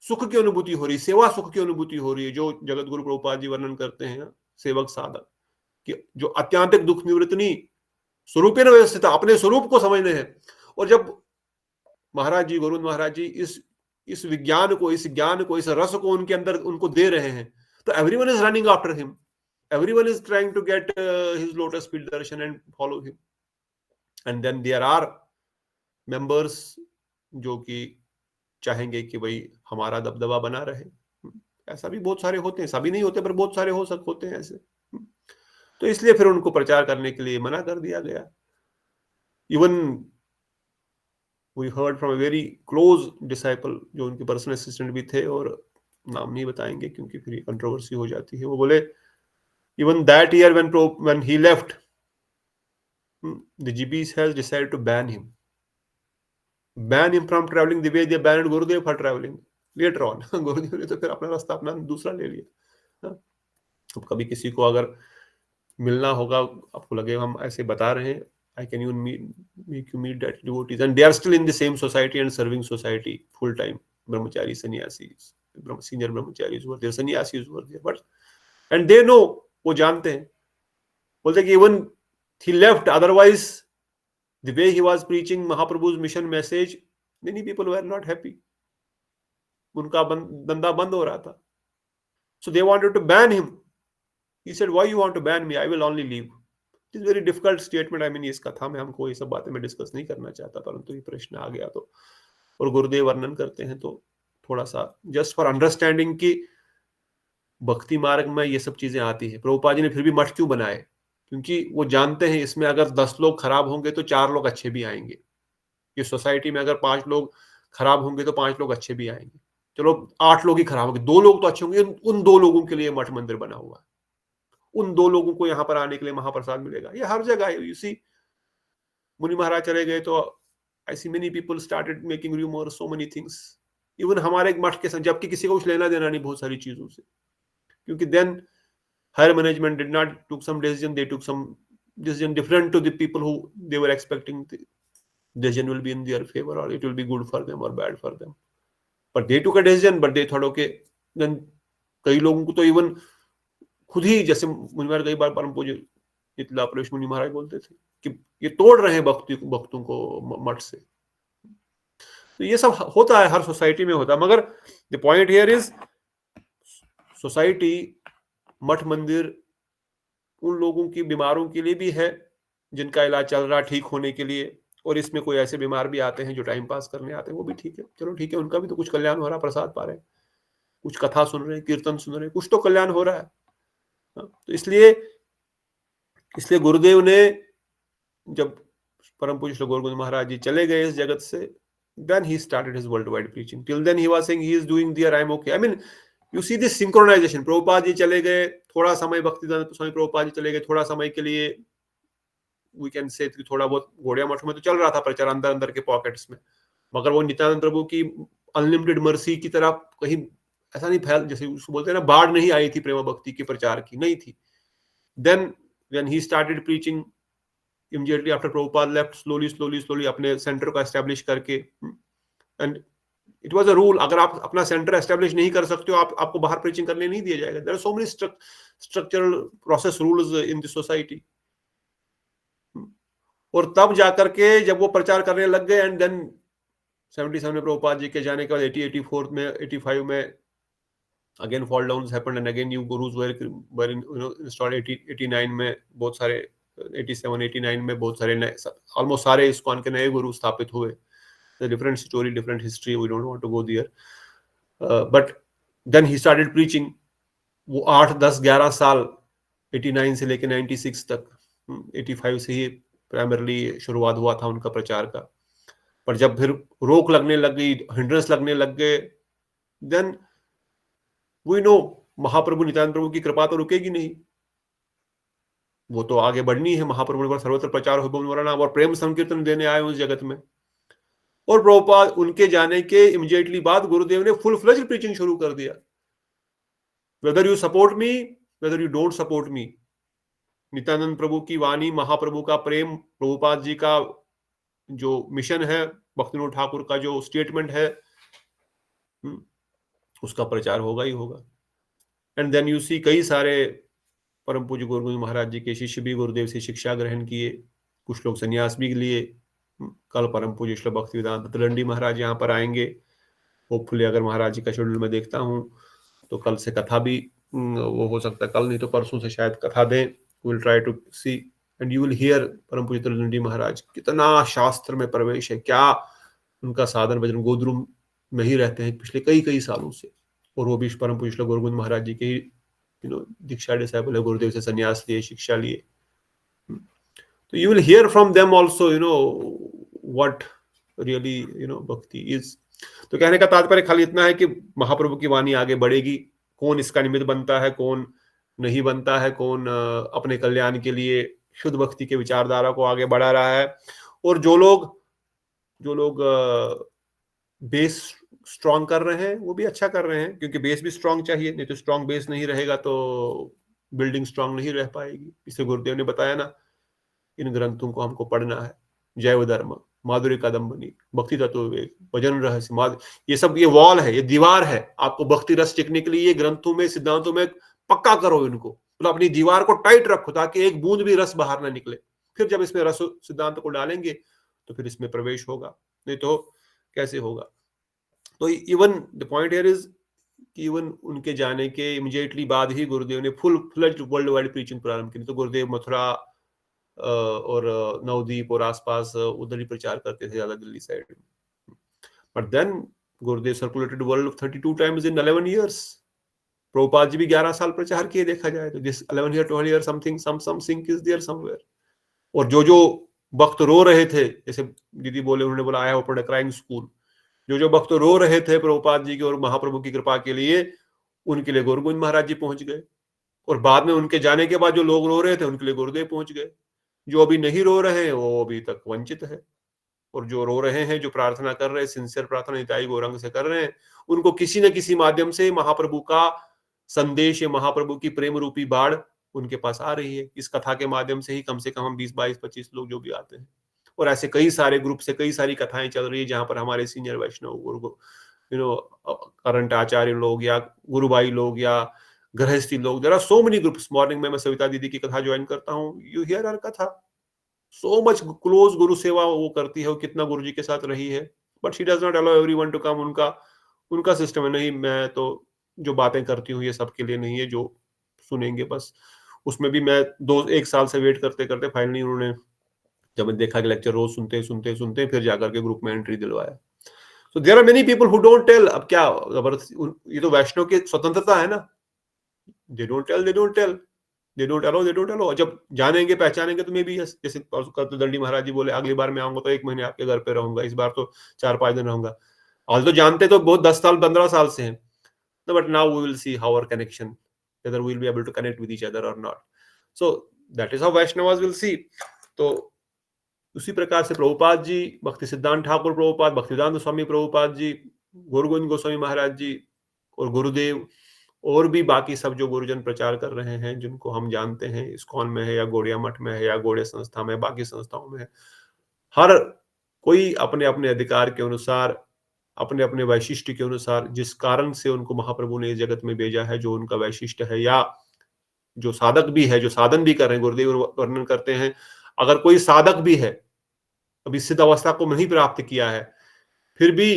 सुख की अनुभूति हो रही है, सेवा सुख की अनुभूति हो रही है, जो जगत गुरु प्रभुपाद जी वर्णन करते हैं सेवक साधक, कि जो अत्यांतिक दुख निवृत्ति स्वरूपेण व्यवस्थित, अपने स्वरूप को समझने हैं. और जब महाराज जी, गुरु महाराज जी इस विज्ञान को, इस ज्ञान को, इस रस को उनके अंदर उनको दे रहे हैं, तो everyone is running after him, everyone is trying to get his lotus feet darshan and follow him. And then there are members जो कि चाहेंगे कि भाई हमारा दबदबा बना रहे. ऐसा भी बहुत सारे होते हैं, सभी नहीं होते पर बहुत सारे होते हैं ऐसे. तो इसलिए फिर उनको प्रचार करने के लिए मना कर दिया गया. Even we heard from a very close disciple, जो उनके पर्सनल असिस्टेंट भी थे, और नाम नहीं बताएंगे क्योंकि फिर कंट्रोवर्सी हो जाती है. वो बोले even that year when he left, the GPs has decided to ban him from traveling the way they banned Gurudev for traveling later on. गुरुदेव ने तो फिर अपना रास्ता अपना दूसरा ले लिया. अब कभी किसी को अगर मिलना होगा, आपको लगे हम ऐसे बता रहे हैं, I can even make you meet that devotees, and they are still in the same society and serving society full time. Brahmachari, sannyasis, senior brahmacharis were there, sannyasis were there, but and they know, वो जानते हैं, बोलते कि even he left, otherwise the way he was preaching Mahaprabhu's mission message, many people were not happy. उनका धंधा बंद हो रहा था. So they wanted to ban him. He said, why you want to ban me? I will only leave. It is very difficult statement. I mean, इस कथा में हमको ये सब बातें मैं डिस्कस नहीं करना चाहता, परंतु ये प्रश्न आ गया तो, और गुरुदेव वर्णन करते हैं, तो थोड़ा सा जस्ट फॉर अंडरस्टैंडिंग की भक्ति मार्ग में ये सब चीजें आती है. प्रभुपाद जी ने फिर भी मठ क्यों बनाए? क्योंकि वो जानते हैं इसमें अगर 10 लोग खराब होंगे तो 4 लोग अच्छे भी आएंगे। ये सोसाइटी में अगर 5 लोग खराब होंगे तो 5 लोग अच्छे भी आएंगे। चलो 8 लोग ही खराब होंगे, 2 लोग तो अच्छे होंगे, उन 2 लोगों के लिए मठ मंदिर बना हुआ है, उन 2 लोगों को यहाँ पर आने के लिए महाप्रसाद मिलेगा। ये हर जगह है। यू सी, मुनि महाराज चले गए तो I see many people started making rumour, so many things. Even हमारे एक मठ के साथ, जबकि किसी को कुछ लेना देना नहीं बहुत सारी चीजों से, क्योंकि then higher management did not took some decision, they took some decision different to the people who they were expecting the decision will be in their favor or it will be good for them or bad for them, but they took a decision, but they thought okay then कई लोगों को तो even खुद ही, जैसे मुनि महाराज कई बार परम पूज्य इतला प्रवेश मुनि महाराज बोलते थे कि ये तोड़ रहे हैं भक्तों को मठ से। तो ये सब होता है, हर सोसाइटी में होता है, मगर the point here is society, मठ मंदिर उन लोगों की बीमारों के लिए भी है जिनका इलाज चल रहा है ठीक होने के लिए, और इसमें कोई ऐसे बीमार भी आते हैं जो टाइम पास करने आते हैं, वो भी ठीक है, चलो ठीक है, उनका भी तो कुछ कल्याण हो रहा है, प्रसाद पा रहे हैं, कुछ कथा सुन रहे हैं, कीर्तन सुन रहे हैं, कुछ तो कल्याण हो रहा है। तो इसलिए गुरुदेव ने जब परम पूज्य श्री गोविंद महाराज जी चले गए इस जगत से, then he started his worldwide preaching. Till then he was saying he is doing there, I'm okay. I mean, you see this synchronization. Prabhupada ji चले गए, थोड़ा समय भक्तिदान स्वामी प्रभुपाद जी चले गए, थोड़ा समय के लिए we can say थोड़ा बहुत गौड़िया मठ में तो चल रहा था प्रचार अंदर अंदर के पॉकेट्स में, मगर वो नित्यानंद प्रभु की अनलिमिटेड मर्सी की तरह कहीं ऐसा नहीं फैल, जैसे उसको बोलते हैं ना, बाढ़ नहीं आई थी प्रेम भक्ति के प्रचार की, नहीं थी। Then when he started preaching immediately after Prabhupada left, slowly अपने सेंटर को एस्टेब्लिश करके, and it was a rule, अगर आप अपना सेंटर एस्टेब्लिश नहीं कर सकते हो, आपको बाहर प्रीचिंग करने नहीं दिया जाएगा। There are so many structural process rules in the society. और तब जाकर के जब वो प्रचार करने लग गए, एंड देन 77 में प्रभुपाद जी के जाने के बाद 84 में 85 में again fall down happened and again new gurus were installed. 89 में बहुत सारे, 87 89 में बहुत सारे नए, ऑलमोस्ट सारे इस्कॉन के नए गुरु स्थापित हुए। Different story, different history, we don't want to go there, but then he started preaching. वो 8 10 11 साल 89 से लेकर 96 तक, 85 से ही प्राइमरली शुरुआत हुआ था उनका प्रचार का। पर जब फिर रोक लगने लग गई, हिंड्रेंस लगने लग गए, देन वी नो महाप्रभु नित्यानंद प्रभु की कृपा तो रुकेगी नहीं, वो तो आगे बढ़नी है। महाप्रभु ने सर्वत्र प्रचार हो नाम और प्रेम संकीर्तन देने आए उस जगत में। और प्रभुपाद उनके जाने के इमीडिएटली बाद गुरुदेव ने फुल फ्लेज्ड प्रीचिंग शुरू कर दिया। Whether you support me, whether you don't support me, Nityananda Prabhu की वाणी, महाप्रभु का प्रेम, प्रभुपाद जी का जो मिशन है, भक्तिविनोद ठाकुर का जो स्टेटमेंट है, उसका प्रचार होगा ही होगा। एंड देन यू सी कई सारे परम पूज्य गुरु गोविंद महाराज जी के शिष्य भी गुरुदेव से शिक्षा ग्रहण किए, कुछ लोग संन्यास भी लिए। कल परम पूज्य श्री भक्ति वेदांत तलंडी महाराज यहाँ पर आएंगे, होपफुली अगर महाराज जी का शेड्यूल में देखता हूँ तो कल से कथा भी वो हो सकता है, कल नहीं तो परसों से शायद कथा दें। Will try to see and you will hear परम पूज्य तलंडी महाराज कितना शास्त्र में प्रवेश है, क्या उनका साधन भजन गोदरूम में ही रहते हैं पिछले कई सालों से, और वो भी परम पूज्य गुरु गोविंद महाराज जी के दीक्षा डिसाइपल है, गुरुदेव से संन्यास लिए, शिक्षा लिए। तो you will here from them also what really भक्ति इज। तो कहने का तात्पर्य खाली इतना है कि महाप्रभु की वाणी आगे बढ़ेगी, कौन इसका निमित्त बनता है, कौन नहीं बनता है, कौन अपने कल्याण के लिए शुद्ध भक्ति के विचारधारा को आगे बढ़ा रहा है। और जो लोग बेस स्ट्रॉन्ग कर रहे हैं वो भी अच्छा कर रहे हैं, क्योंकि बेस भी स्ट्रॉन्ग चाहिए, नहीं तो स्ट्रॉन्ग बेस नहीं रहेगा तो बिल्डिंग स्ट्रॉन्ग नहीं रह पाएगी। इसे गुरुदेव ने बताया ना, इन ग्रंथों को हमको पढ़ना है, जैव धर्म, माधुर्य कादम्बनी, भक्ति तत्व विवेक, भजन रहस्य, ये सब, ये वॉल है, ये दीवार है। आपको भक्ति रस टिकने के लिए ये ग्रंथों में, सिद्धांतों में पक्का करो इनको, मतलब अपनी दीवार को टाइट रखो ताकि एक बूंद भी रस बाहर ना निकले। फिर जब इसमें रस सिद्धांत को डालेंगे तो फिर इसमें प्रवेश होगा, नहीं तो कैसे होगा। तो even the point here is कि इवन उनके जाने के इमीडिएटली बाद ही गुरुदेव ने full fledged world wide preaching प्रारंभ की। तो गुरुदेव मथुरा और नवदीप और आसपास उधर ही प्रचार करते थे ज्यादा, दिल्ली साइड में। But then Gurudev circulated world 32 times in 11 years। Prabhupada ji भी 11 साल प्रचार किए देखा जाए तो, this 11 year 12 year something some sync is there somewhere. और जो वक्त रो रहे थे, जैसे दीदी बोले, उन्होंने बोला I have opened a crying school, जो वक्त रो रहे थे प्रभुपाद जी की और महाप्रभु की कृपा के लिए, उनके लिए गौरगोविंद महाराज जी पहुंच गए। और बाद में उनके जाने के बाद जो लोग रो रहे थे उनके लिए गुरुदेव पहुंच गए। जो अभी नहीं रो रहे हैं वो अभी तक वंचित है, और जो रो रहे हैं, जो प्रार्थना कर रहे हैं, सिंसियर प्रार्थना निताई गौरंग से कर रहे हैं, उनको किसी न किसी माध्यम से महाप्रभु का संदेश या महाप्रभु की प्रेम रूपी बाढ़ उनके पास आ रही है। इस कथा के माध्यम से ही कम से कम हम 20, 22, 25 लोग जो भी आते हैं, और ऐसे कई सारे ग्रुप से कई सारी कथाएं चल रही है जहां पर हमारे सीनियर वैष्णव गुरु करंट आचार्य लोग या गुरुभाई लोग या गृहस्थी लोग, there are so many groups. Morning में मैं सविता दीदी की कथा ज्वाइन करता हूँ, यू हियर हर कथा, सो मच क्लोज गुरु सेवा वो करती है, वो कितना गुरु जी के साथ रही है, but she does not allow everyone to come. उनका सिस्टम है, नहीं मैं तो जो बातें करती हूँ ये सबके लिए नहीं है, जो सुनेंगे बस। उसमें भी मैं 1 साल से वेट करते करते फाइनली उन्होंने, जब मैंने देखा कि लेक्चर रोज सुनते फिर जाकर के ग्रुप में एंट्री दिलवाया। So there are many people who don't tell. अब क्या ये तो वैष्णव की स्वतंत्रता है ना, दे डोंट अलाउ। जब जानेंगे पहचानेंगे तो मे भी, जैसे दंडी महाराज जी बोले अगली बार मैं आऊंगा तो 1 महीने आपके घर पे रहूंगा, इस बार तो 4-5 दिन रहूंगा। ऑल तो जानते तो बहुत 10 साल 15 साल से हैं, but now we will see how our connection, whether we'll be able to connect with each other or not. So that is how Vaishnavas will see. तो उसी प्रकार से प्रभुपाद जी, भक्ति सिद्धांत ठाकुर प्रभुपाद, भक्तिवेदांत स्वामी प्रभुपाद जी, गुरु गोविंद गोस्वामी महाराज जी और गुरुदेव, और भी बाकी सब जो गुरुजन प्रचार कर रहे हैं, जिनको हम जानते हैं, इस्कॉन में है या गौड़िया मठ में है या गौड़िया संस्था में, बाकी संस्थाओं में है, हर कोई अपने अपने अधिकार के अनुसार, अपने अपने वैशिष्ट्य के अनुसार, जिस कारण से उनको महाप्रभु ने इस जगत में भेजा है, जो उनका वैशिष्ट्य है, या जो साधक भी है, जो साधन भी कर रहे हैं, गुरुदेव वर्णन करते हैं, अगर कोई साधक भी है, अभी सिद्ध अवस्था को नहीं प्राप्त किया है, फिर भी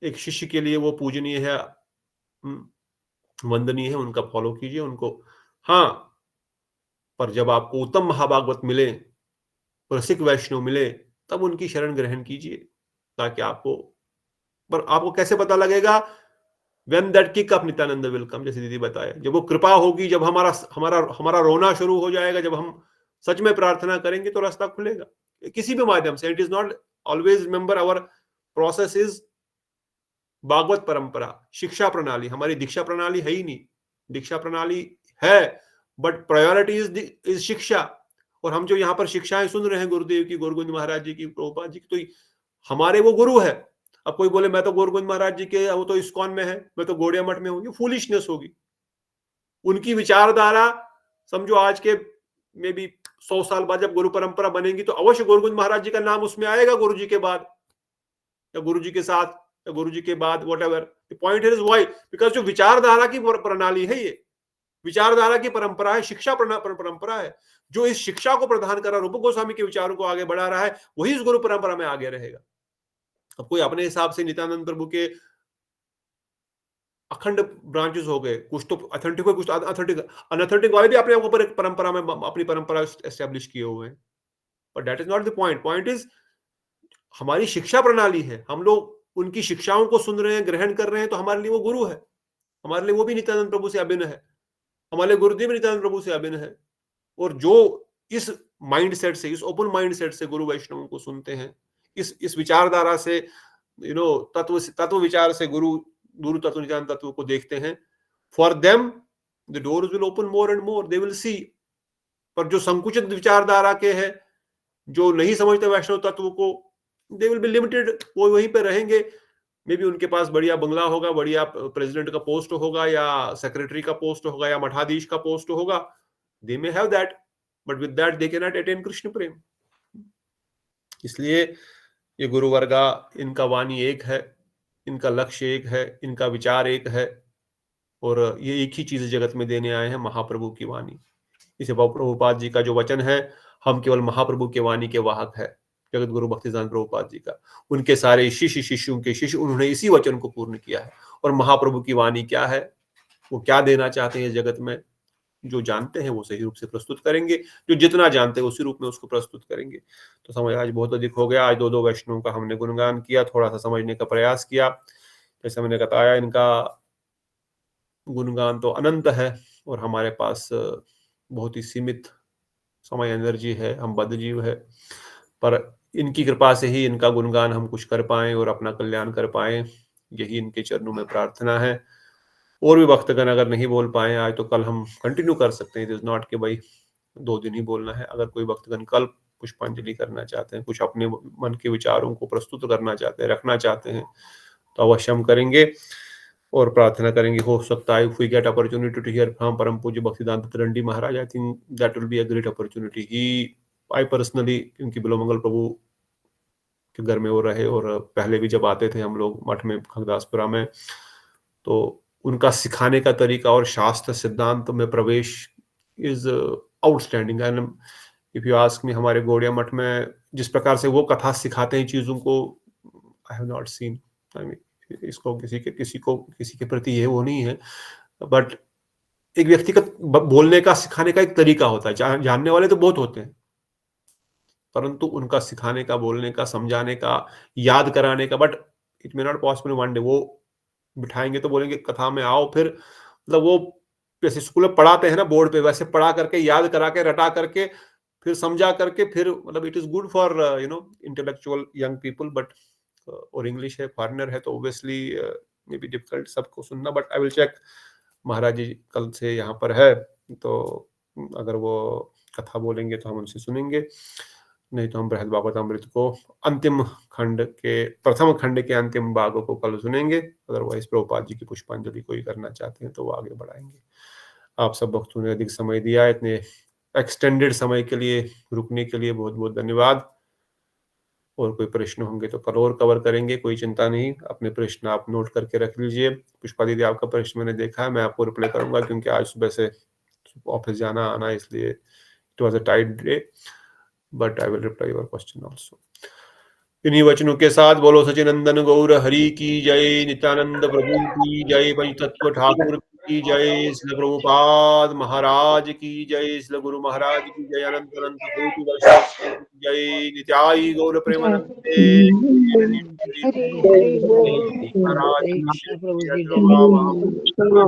एक शिष्य के लिए वो पूजनीय है, वंदनीय है, उनका फॉलो कीजिए उनको। हाँ, पर जब आपको उत्तम महाभागवत मिले, रसिक वैष्णव मिले, तब उनकी शरण ग्रहण कीजिए, ताकि आपको कैसे पता लगेगा? When that kick of Nityanand will come, जैसे दीदी बताया, जब वो कृपा होगी, जब हमारा रोना शुरू हो जाएगा, जब हम सच में प्रार्थना करेंगे तो रास्ता खुलेगा किसी भी माध्यम से। It is not always, remember our process is Bhagwat परंपरा, शिक्षा प्रणाली। हमारी दीक्षा प्रणाली है ही नहीं, दीक्षा प्रणाली है बट प्रायोरिटी इज शिक्षा। और हम जो यहाँ पर शिक्षाएं सुन रहे हैं गुरुदेव की, गुरु महाराज जी की, प्रभुपाद जी की, तो हमारे वो गुरु है। अब कोई बोले मैं तो गोविंद महाराज जी के, वो तो इस्कॉन में है, मैं तो गौड़िया मठ में हूं, ये फूलिशनेस होगी। उनकी विचारधारा समझो आज के में भी 100 साल बाद जब गुरु परंपरा बनेगी तो अवश्य गोविंद महाराज जी का नाम उसमें आएगा, गुरु जी के बाद या गुरु जी के साथ या गुरु जी के बाद, whatever the point is why, because जो विचारधारा की प्रणाली है, ये विचारधारा की परंपरा है, शिक्षा परंपरा है, जो इस शिक्षा को प्रदान कर रहा, रूप गोस्वामी के विचारों को आगे बढ़ा रहा है, वही इस गुरु परंपरा में आगे रहेगा। अब कोई अपने हिसाब से नित्यानंद प्रभु के अखंड ब्रांचेस हो गए, कुछ तो ऑथेंटिक हो, कुछ अनऑथेंटिक वाले भी अपने ऊपर एक परंपरा में अपनी परंपरा एस्टेब्लिश किए हुए हैं, but that is not the point. Point is हमारी शिक्षा प्रणाली है, हम लोग उनकी शिक्षाओं को सुन रहे हैं, ग्रहण कर रहे हैं, तो हमारे लिए वो गुरु है, हमारे लिए वो भी नित्यानंद प्रभु से अभिन्न है, हमारे लिए गुरुदेव नित्यानंद प्रभु से अभिन्न है। और जो इस माइंडसेट से, इस ओपन माइंडसेट से गुरु वैष्णवों को सुनते हैं, इस विचारधारा से, तत्व विचार से गुरु तत्व नित्यानंद तत्व को देखते हैं, for them the doors will open more and more, they will see. पर जो संकुचित विचारधारा के हैं, जो नहीं समझते वैष्णव तत्व को, दे विल बी लिमिटेड, वो वहीं पे रहेंगे। मे बी उनके पास बढ़िया बंगला होगा, बढ़िया प्रेसिडेंट का पोस्ट होगा, या सेक्रेटरी का पोस्ट होगा, या मठाधीश का पोस्ट होगा, they may have that, but with that they can not attain Krishna prem. इसलिए ये गुरु वर्गा, इनका वाणी एक है, इनका लक्ष्य एक है, इनका विचार एक है, और ये एक ही चीज जगत में देने आए हैं, महाप्रभु की वाणी। इसे प्रभुपाद जी का जो वचन है, हम केवल महाप्रभु के वाणी के वाहक है, जगत गुरु भक्तिसिद्धांत प्रभुपाद जी का। उनके सारे शिष्यों के शिष्य, उन्होंने इसी वचन को पूर्ण किया है। और महाप्रभु की वाणी क्या है, वो क्या देना चाहते हैं जगत में, जो जानते हैं वो सही रूप से प्रस्तुत करेंगे, जो जितना जानते हैं उसी रूप में उसको प्रस्तुत करेंगे। तो समय आज बहुत अधिक हो गया, आज दो वैष्णवों का हमने गुणगान किया, थोड़ा सा समझने का प्रयास किया। जैसे मैंने बताया, इनका गुणगान तो अनंत है और हमारे पास बहुत ही सीमित समय एनर्जी है, हम बद्धजीव है, पर इनकी कृपा से ही इनका गुणगान हम कुछ कर पाएं और अपना कल्याण कर पाएं, यही इनके चरणों में प्रार्थना है। और भी भक्तगण अगर नहीं बोल पाए आज तो कल हम कंटिन्यू कर सकते हैं। इट इज नॉट कि भाई 2 दिन ही बोलना है। अगर कोई भक्तगण कल पुष्पांजलि करना चाहते हैं, कुछ अपने मन के विचारों को प्रस्तुत करना चाहते हैं, रखना चाहते हैं, तो अवश्य हम करेंगे और प्रार्थना करेंगे। हो सकता है if we get opportunity to hear from परम पूज्य Bhaktidan Tarandi Maharaj, I think that will be a great opportunity. I personally, क्योंकि बिलोमंगल प्रभु के घर में वो रहे और पहले भी जब आते थे हम लोग मठ में खगदासपुरा में, तो उनका सिखाने का तरीका और शास्त्र सिद्धांत में प्रवेश is outstanding. And if you ask me, हमारे गौड़िया मठ में जिस प्रकार से वो कथा सिखाते हैं चीजों को, आई have not seen. I mean इसको किसी के प्रति ये वो नहीं है, बट एक व्यक्तिगत बोलने का सिखाने का एक तरीका होता है। जानने वाले तो बहुत होते हैं, परंतु उनका सिखाने का, बोलने का, समझाने का, याद कराने का, but it may not possible one day. वो बिठाएंगे तो बोलेंगे कथा में आओ, फिर मतलब वो जैसे स्कूल में पढ़ाते हैं ना बोर्ड पे, वैसे पढ़ा करके, याद करा के, रटा करके, फिर समझा करके, फिर मतलब it is good for intellectual young people, but और इंग्लिश है, फॉरेनर है, तो ऑब्वियसली मे बी डिफिकल्ट सबको सुनना। बट आई विल चेक, महाराज जी कल से यहाँ पर है, तो अगर वो कथा बोलेंगे तो हम उनसे सुनेंगे, नहीं तो हम बृहद भागवतामृत को अंतिम खंड के, प्रथम खंड के अंतिम भागों को कल सुनेंगे। अदरवाइज प्रभुपाद जी की पुष्पांजलि कोई करना चाहते हैं तो वो आगे बढ़ाएंगे। आप सब भक्तों ने अधिक समय दिया, इतने एक्सटेंडेड समय के लिए रुकने के लिए बहुत बहुत धन्यवाद। और कोई प्रश्न होंगे तो कल और कवर करेंगे, कोई चिंता नहीं। अपने प्रश्न आप नोट करके रख लीजिए। पुष्पा दीदी, आपका प्रश्न मैंने देखा है, मैं आपको रिप्लाई करूंगा, क्योंकि आज सुबह से ऑफिस जाना आना, इसलिए it was a tight day, but I will reply your question also. इन्हीं वचनों के साथ बोलो सचिनंदन गौर हरि की जय, नित्यानंद प्रभु की जय, पंचतत्व ठाकुर की जय, श्री प्रभुपाद महाराज की जय, श्री गुरु महाराज की जय, अनंत अनंत कोटि वैष्णव की जय, नित्याई गौर प्रेमानंदे। हरे हरे बोल, हरे कृष्ण प्रभु जी धन्यवाद।